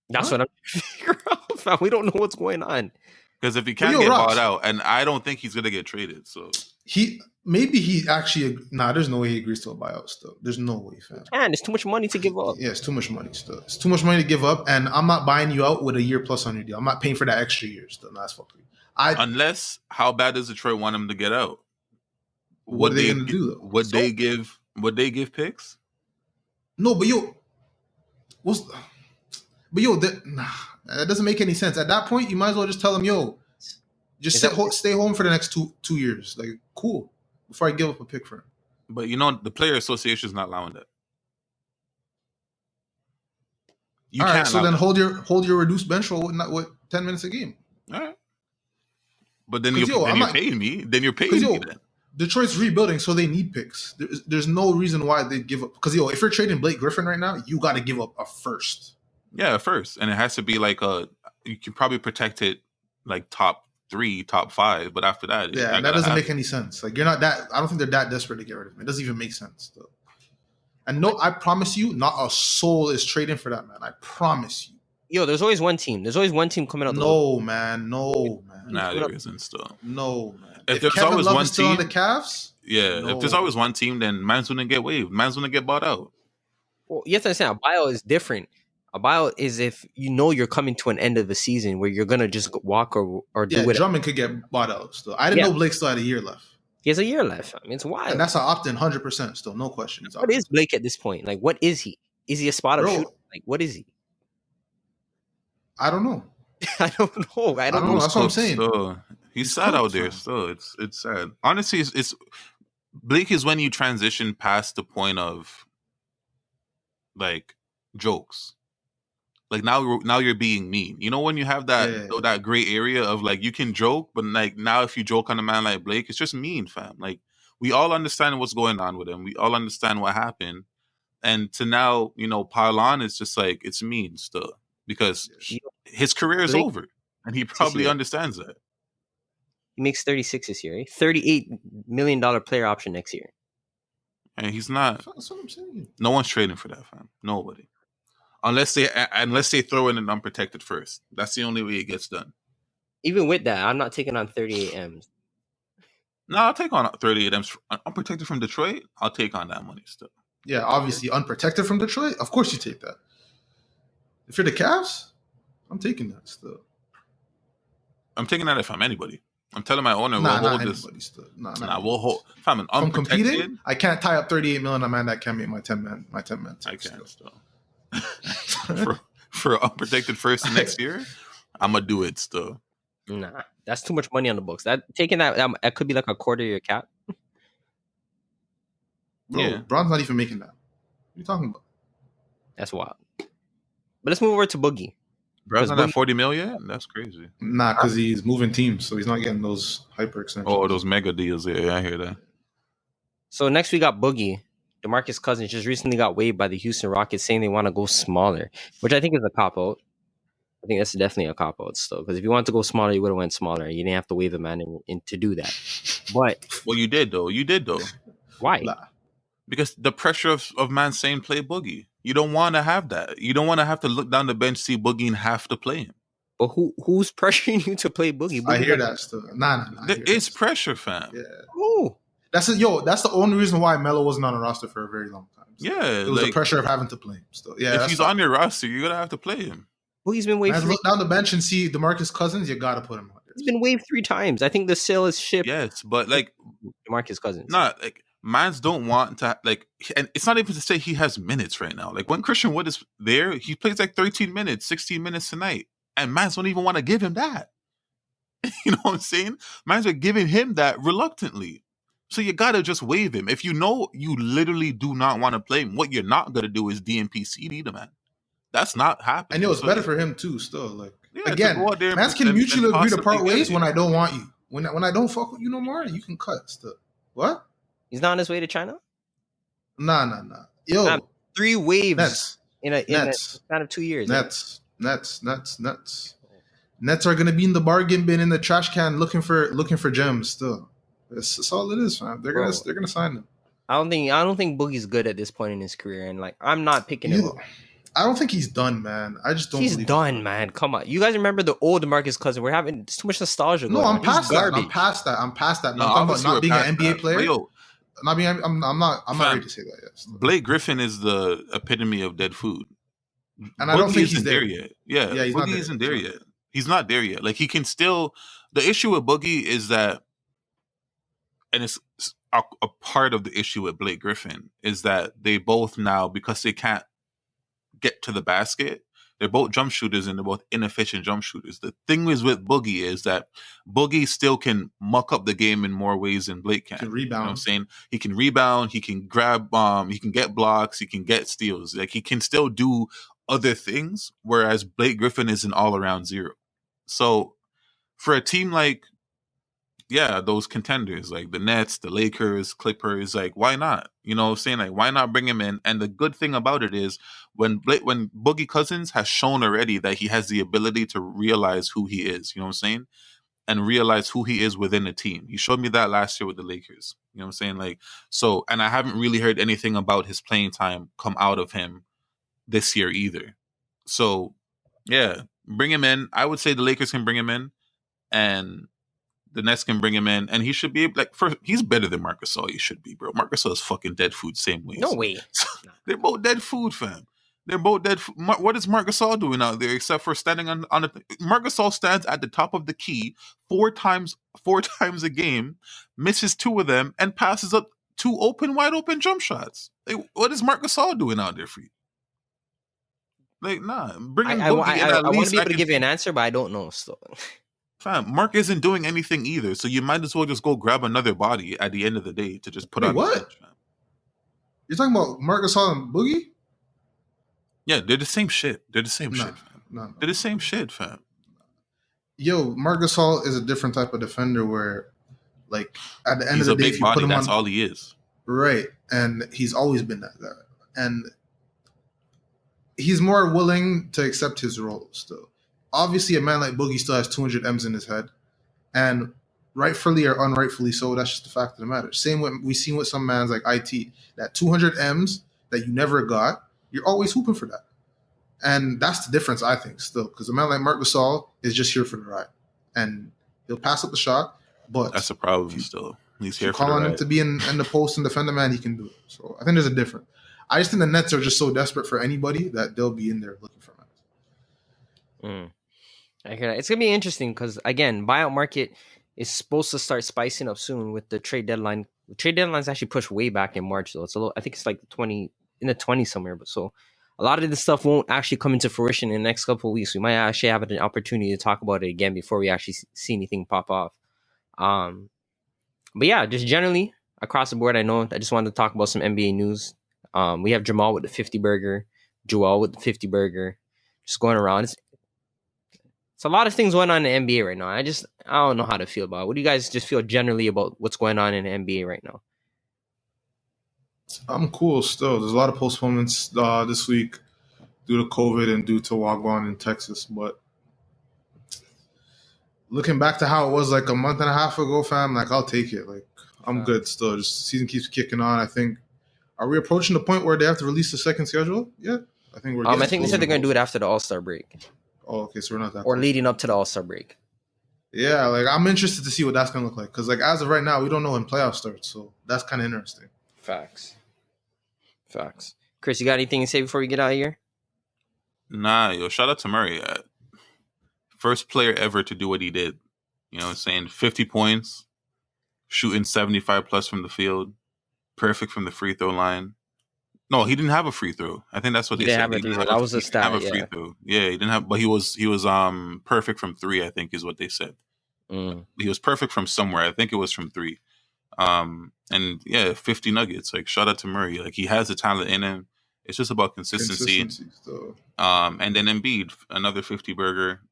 That's what I'm trying to figure out, fam. We don't know what's going on. Because if he can't get bought out, and I don't think he's gonna get traded, so he actually there's no way he agrees to a buyout still. There's no way, fam. Man, it's too much money to give up. Yeah, it's too much money still. It's too much money to give up, and I'm not buying you out with a year plus on your deal. I'm not paying for that extra year still. No, that's fucking. Unless, how bad does Detroit want him to get out? What are they gonna do though? Would they give picks? No, but that doesn't make any sense. At that point, you might as well just tell him, yo, just stay home for the next two years. Like, cool. Before I give up a pick for him. But the player association is not allowing that. All right, so then hold your reduced bench roll with 10 minutes a game. All right. But then you're paying me. Then you're paying me then. Detroit's rebuilding, so they need picks. There's no reason why they'd give up. Because, if you're trading Blake Griffin right now, you got to give up a first. Yeah, a first. And it has to be like you can probably protect it like top 3, top 5. But after that, that doesn't make any sense. Like, you're not that, I don't think they're that desperate to get rid of him. It doesn't even make sense, though. And no, I promise you, not a soul is trading for that man. I promise you. Yo, there's always one team. There's always one team coming out. No, man. Nah, there isn't still. No, man. If there's Kevin always Love one is still team on the Cavs. Yeah, if there's always one team, then man's gonna get waived. Man's gonna get bought out. Well, you have to understand, a buyout is different. A buyout is if you're coming to an end of the season where you're gonna just walk or do it. Drummond could get bought out still. I didn't know Blake still had a year left. He has a year left. I mean, it's wild. And that's an opt-in 100% still. No question. What is Blake at this point? Like, what is he? Is he a spot-up shooter? Like, what is he? I don't know. I don't know. I don't know. That's what I'm saying. He's sad out there still. It's sad. Honestly, it's Blake is when you transition past the point of like jokes. Like now you're being mean. You know when you have that gray area of like you can joke, but like now if you joke on a man like Blake, it's just mean, fam. Like we all understand what's going on with him. We all understand what happened. And to now, pile on, it's just like it's mean still. Because his career is over. And he probably understands that. He makes 36 this year, $38 million player option next year. And he's not. That's what I'm saying. No one's trading for that, fam. Nobody. Unless they throw in an unprotected first. That's the only way it gets done. Even with that, I'm not taking on 38 M's. No, I'll take on 38 M's. Unprotected from Detroit, I'll take on that money still. Yeah, obviously unprotected from Detroit. Of course you take that. If you're the Cavs, I'm taking that still. I'm taking that if I'm anybody. I'm telling my owner we'll hold this. We'll hold. If I'm competing, I can't tie up $38 million on a man that can't make my 10 man. I can't still. for unprotected first next year, I'm gonna do it still. Nah, that's too much money on the books. That could be like a quarter of your cap. Bro, Bron's not even making that. What are you talking about? That's wild. But let's move over to Boogie. Bron's not at 40 mil yet? That's crazy. Nah, because he's moving teams, so he's not getting those hyper extensions. Oh, those mega deals. Yeah, I hear that. So next we got Boogie. Demarcus Cousins just recently got waived by the Houston Rockets, saying they want to go smaller, which I think is a cop-out. I think that's definitely a cop-out still. Because if you want to go smaller, you would have went smaller. You didn't have to waive a man to do that. But well, you did though. Why? Nah. Because the pressure of man saying play Boogie. You don't want to have that. You don't want to have to look down the bench, see Boogie, and have to play him. But who's pressuring you to play Boogie? I hear that still. Nah. There is pressure, fam. Yeah. Who? That's the only reason why Melo wasn't on a roster for a very long time. So yeah. It was the pressure of having to play him still. Yeah. If he's on your roster, you're going to have to play him. Boogie's been waived. Look down the bench and see DeMarcus Cousins, you got to put him on there. He's been waived 3 times. I think the sale is shipped. Yes, but like DeMarcus Cousins. Not like mans don't want to like, and it's not even to say he has minutes right now. Like when Christian Wood is there, he plays like 13 minutes, 16 minutes tonight, and mans don't even want to give him that. You know what I'm saying? Mans are giving him that reluctantly. So you gotta just waive him. If you know you literally do not want to play him, what you're not gonna do is DNP CD the man. That's not happening. And it was better for him too. Still, like yeah, again, mans can mutually agree to part ways when I don't want you. when I don't fuck with you no more, you can cut stuff. What? He's not on his way to China. Nah. Yo, Fam, 3 waves Nets, in a Nets, span of 2 years. Nets. Nets are gonna be in the bargain bin in the trash can looking for gems still. That's all it is, fam. They're gonna sign them. I don't think Boogie's good at this point in his career, and like I'm not picking him up. I don't think he's done, man. I just don't. He's done, man. Come on, you guys remember the old Demarcus Cousin? We're having too much nostalgia. No, I'm past that. I'm past that. I'm talking about not being an NBA player. Yo, not being. I'm not ready to say that yet. Blake Griffin is the epitome of dead food, and I don't think he's there yet. Yeah, he's Boogie isn't there yet. He's not there yet. Like he can still. The issue with Boogie is that, and it's a part of the issue with Blake Griffin is that they both now, because they can't get to the basket, they're both jump shooters and they're both inefficient jump shooters. The thing is with Boogie is that Boogie still can muck up the game in more ways than Blake can. He can rebound. You know what I'm saying? He can rebound, he can grab, he can get blocks, he can get steals. Like he can still do other things, whereas Blake Griffin is an all-around zero. So for a team like, those contenders like the Nets, the Lakers, Clippers, like why not? You know what I'm saying? Like why not bring him in? And the good thing about it is when Boogie Cousins has shown already that he has the ability to realize who he is, you know what I'm saying? And realize who he is within a team. He showed me that last year with the Lakers. You know what I'm saying? Like, so, and I haven't really heard anything about his playing time come out of him this year either. So yeah, bring him in. I would say the Lakers can bring him in and the Nets can bring him in, and he should be like he's better than Marc Gasol. He should be, bro. Marc Gasol is fucking dead food, same way. No way. They're both dead food, fam. They're both dead. What is Marc Gasol doing out there except for standing on the? Marc Gasol stands at the top of the key four times a game, misses 2 of them, and passes up 2 wide open jump shots. Like, what is Marc Gasol doing out there for you? Like, nah. Bring in Boogie. I want to be able to give you an answer, but I don't know still. Fam, Mark isn't doing anything either, so you might as well just go grab another body at the end of the day to just put on what? the bench, fam. You're talking about Marc Gasol and Boogie? Yeah, they're the same shit. They're the same shit, fam. No. They're the same shit, fam. Yo, Marc Gasol is a different type of defender where, like, at the end of the day, if you body, put him that's on, all he is. Right, and he's always been that guy. And he's more willing to accept his role still. Obviously, a man like Boogie still has 200 M's in his head, and rightfully or unrightfully so, that's just the fact of the matter. Same what we seen with some mans like IT, that 200 M's that you never got, you're always hooping for that. And that's the difference, I think, still, because a man like Marc Gasol is just here for the ride, and he'll pass up the shot, but that's a problem still. He's here for call the on ride. him to be in the post and defend the man, he can do it. So I think there's a difference. I just think the Nets are just so desperate for anybody that they'll be in there looking for man. I hear that. It's gonna be interesting because again, buyout market is supposed to start spicing up soon with the trade deadline. The trade deadline's actually pushed way back in March, though. It's a little. I think it's like in the 20s somewhere. But so a lot of this stuff won't actually come into fruition in the next couple of weeks. We might actually have an opportunity to talk about it again before we actually see anything pop off. But yeah, just generally across the board, I just wanted to talk about some NBA news. We have Jamal with the 50 burger, Joel with the 50 burger, just going around. It's a lot of things going on in the NBA right now. I don't know how to feel about it. What do you guys just feel generally about what's going on in the NBA right now? I'm cool still. There's a lot of postponements this week due to COVID and due to Wagwan in Texas. But looking back to how it was like a month and a half ago, fam, like I'll take it. Like I'm good still. Just season keeps kicking on. I think, are we approaching the point where they have to release the second schedule? Yeah. I think we're I think they said they're going to do it after the All-Star break. Oh, okay, so we're not that or close. Leading up to the All-Star break. Yeah, like I'm interested to see what that's gonna look like because, like, as of right now, we don't know when playoffs start, so that's kind of interesting. Facts. Chris, you got anything to say before we get out of here? Nah, yo, shout out to Murray. First player ever to do what he did. You know what I'm saying? 50 points, shooting 75 plus from the field, perfect from the free throw line. No, he didn't have a free throw. I think that's what they said. That was a stat. He didn't have a free throw. Yeah, he didn't have, but he was perfect from 3. I think is what they said. He was perfect from somewhere. I think it was from 3. And yeah, 50 nuggets. Like shout out to Murray. Like he has the talent in him. It's just about consistency. And then Embiid, another 50 burger.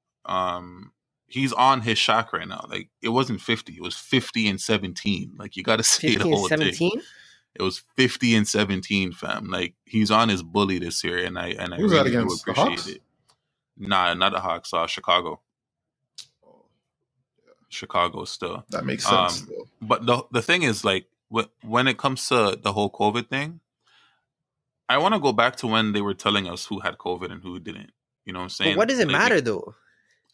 he's on his Shaq right now. Like, it wasn't 50. It was 50 and 17. Like, you got to see the 50 and whole thing. 17? It was 50 and 17, fam. Like, he's on his bully this year, and I Who's that really do against? The appreciate Hawks? it. Nah, not the Hawks. Chicago. Chicago still. That makes sense, though. But the thing is, like, when it comes to the whole COVID thing, I want to go back to when they were telling us who had COVID and who didn't. You know what I'm saying? But what does it Like, matter, though?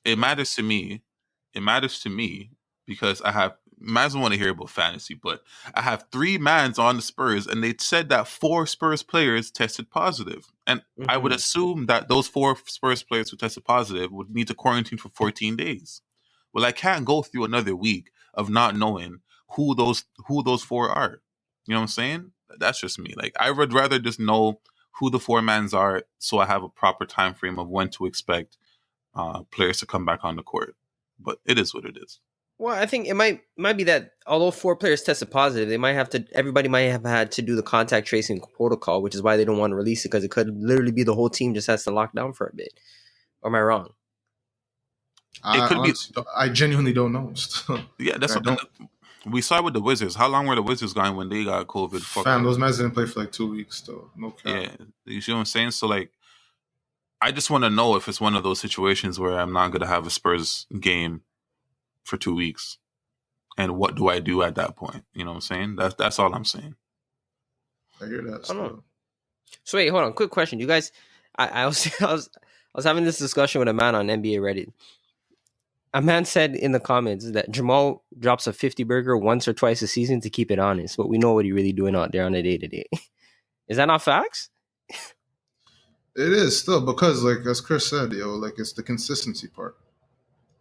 It matters to me. It matters to me because I have, mans don't want to hear about fantasy, but I have 3 mans on the Spurs, and they said that 4 Spurs players tested positive. And I would assume that those 4 Spurs players who tested positive would need to quarantine for 14 days. Well, I can't go through another week of not knowing who those 4 are. You know what I'm saying? That's just me. Like, I would rather just know who the 4 mans are, so I have a proper time frame of when to expect players to come back on the court. But it is what it is. Well, I think it might be that although 4 players tested positive, everybody might have had to do the contact tracing protocol, which is why they don't want to release it, because it could literally be the whole team just has to lock down for a bit. Or am I wrong? It could be. I genuinely don't know. Yeah, that's what we saw with the Wizards. How long were the Wizards going when they got COVID? Fam, those guys didn't play for like 2 weeks, though. No cap. Yeah, you see what I'm saying? So, like, I just want to know if it's one of those situations where I'm not going to have a Spurs game for 2 weeks, and what do I do at that point? You know what I'm saying? That's all I'm saying. I hear that. I don't know. So wait, hold on. Quick question. You guys, I was having this discussion with a man on NBA Reddit. A man said in the comments that Jamal drops a 50 burger once or twice a season to keep it honest, but we know what he's really doing out there on a day-to-day. Is that not facts? It is still, because, like, as Chris said, like, it's the consistency part.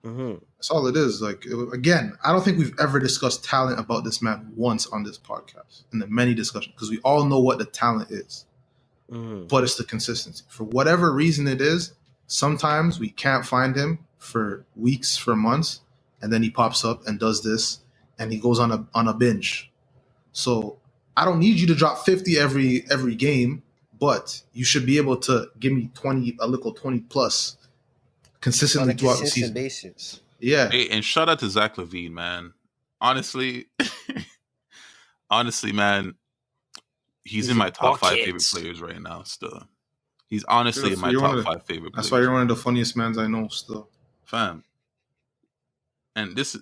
That's all it is. Like, again, I don't think we've ever discussed talent about this man once on this podcast in the many discussions, because we all know what the talent is. But it's the consistency. For whatever reason it is, sometimes we can't find him for weeks, for months, and then he pops up and does this, and he goes on a binge. So I don't need you to drop 50 every game, but you should be able to give me 20 plus consistently throughout the season. Basis. Yeah. Hey, and shout out to Zach LaVine, man. Honestly, man, he's in my top 5 favorite players right now. Still, he's honestly in my top 5 favorite players. That's why you're one of the funniest mans I know. Still, fam. And this,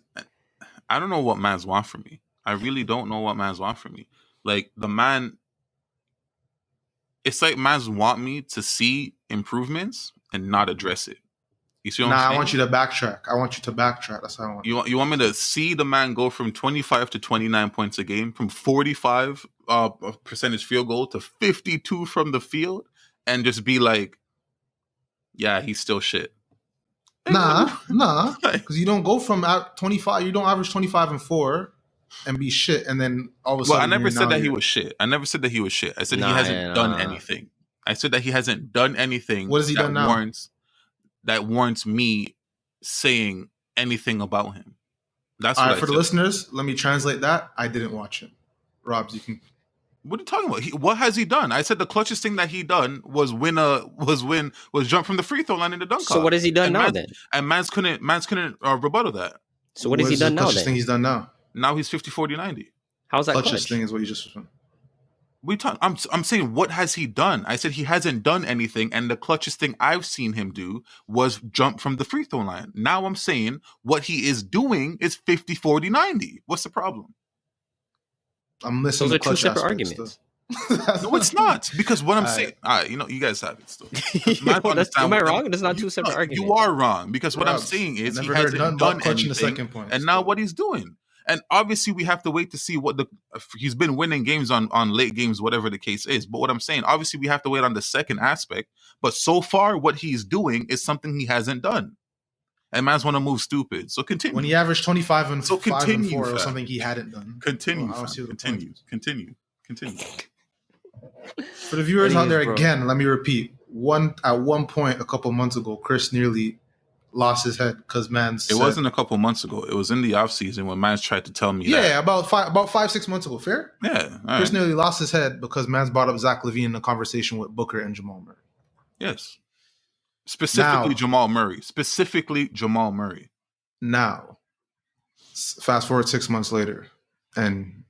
I don't know what mans want from me. I really don't know what mans want from me. Like, the man, it's like mans want me to see improvements and not address it. You see what I'm saying? I want you to backtrack. That's how I want. You want me to see the man go from 25 to 29 points a game, from 45 percentage field goal to 52 from the field, and just be like, yeah, he's still shit. Nah, because you don't go from 25. You don't average 25 and 4 and be shit, and then all of a sudden. Well, I never said that he was shit. I said he hasn't done anything. I said that he hasn't done anything. What has he done now? That warrants me saying anything about him. That's all right. For the listeners, let me translate that. I didn't watch him. Robs, you can. What are you talking about? What has he done? I said the clutchest thing that he done was jump from the free throw line in the dunk. So what has he done now then? And Mans couldn't rebuttal that. So what has he done now then? Clutchest thing he's done now. Now he's 50, 40, 90. How's that clutchest thing is what you just. I'm saying, what has he done? I said he hasn't done anything, and the clutchest thing I've seen him do was jump from the free throw line. Now I'm saying what he is doing is 50, 40, 90. What's the problem? I'm missing the clutch aspect. Those are two separate arguments. No, it's not. Because what I'm saying, you guys have it still. Am I wrong? There's not two separate arguments. You are wrong, because what I'm saying is he hasn't done anything, and now what he's doing. And obviously, we have to wait to see he's been winning games on late games, whatever the case is. But what I'm saying, obviously, we have to wait on the second aspect. But so far, what he's doing is something he hasn't done. And man's want to move stupid. So continue. When he averaged 25 and 5 and 4 or something he hadn't done. Continue. Continue. For the viewers out there, again, let me repeat. At one point, a couple months ago, Chris nearly lost his head because it wasn't a couple months ago. It was in the offseason when Mans tried to tell me that. Yeah, about 5-6 months ago. Fair? Yeah. Chris nearly lost his head because Mans brought up Zach LaVine in a conversation with Booker and Jamal Murray. Yes. Specifically Jamal Murray. Now, fast forward 6 months later, and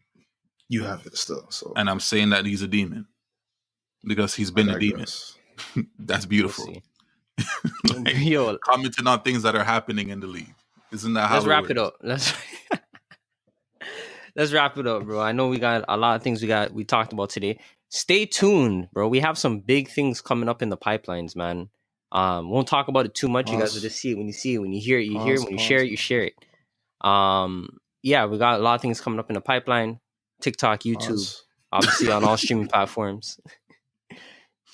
you have it still. So, And I'm saying that he's a demon because he's been a demon. That's beautiful. We'll Yo, commenting on things that are happening in the league. Isn't that how let's wrap it up. Let's wrap it up, bro. I know we got a lot of things we talked about today. Stay tuned, bro. We have some big things coming up in the pipelines, man. Won't talk about it too much. You guys will just see it when you see it. When you hear it, you hear it. When you share it, you share it. Yeah, we got a lot of things coming up in the pipeline. TikTok, YouTube, obviously on all streaming platforms.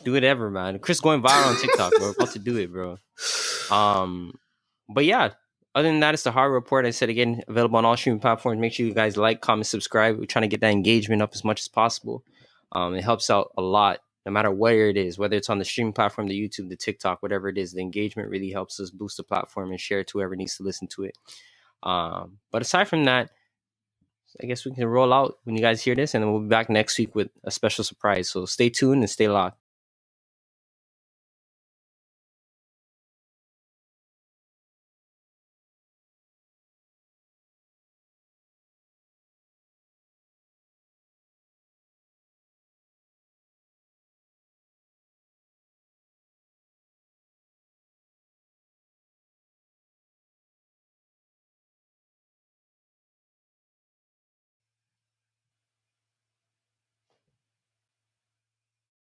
Do it ever, man. Chris going viral on TikTok, bro. About to do it, bro. But yeah, other than that, it's the Hardwood Report. I said again, available on all streaming platforms. Make sure you guys like, comment, subscribe. We're trying to get that engagement up as much as possible. It helps out a lot, no matter where it is, whether it's on the streaming platform, the YouTube, the TikTok, whatever it is. The engagement really helps us boost the platform and share it to whoever needs to listen to it. But aside from that, I guess we can roll out when you guys hear this, and then we'll be back next week with a special surprise. So stay tuned and stay locked.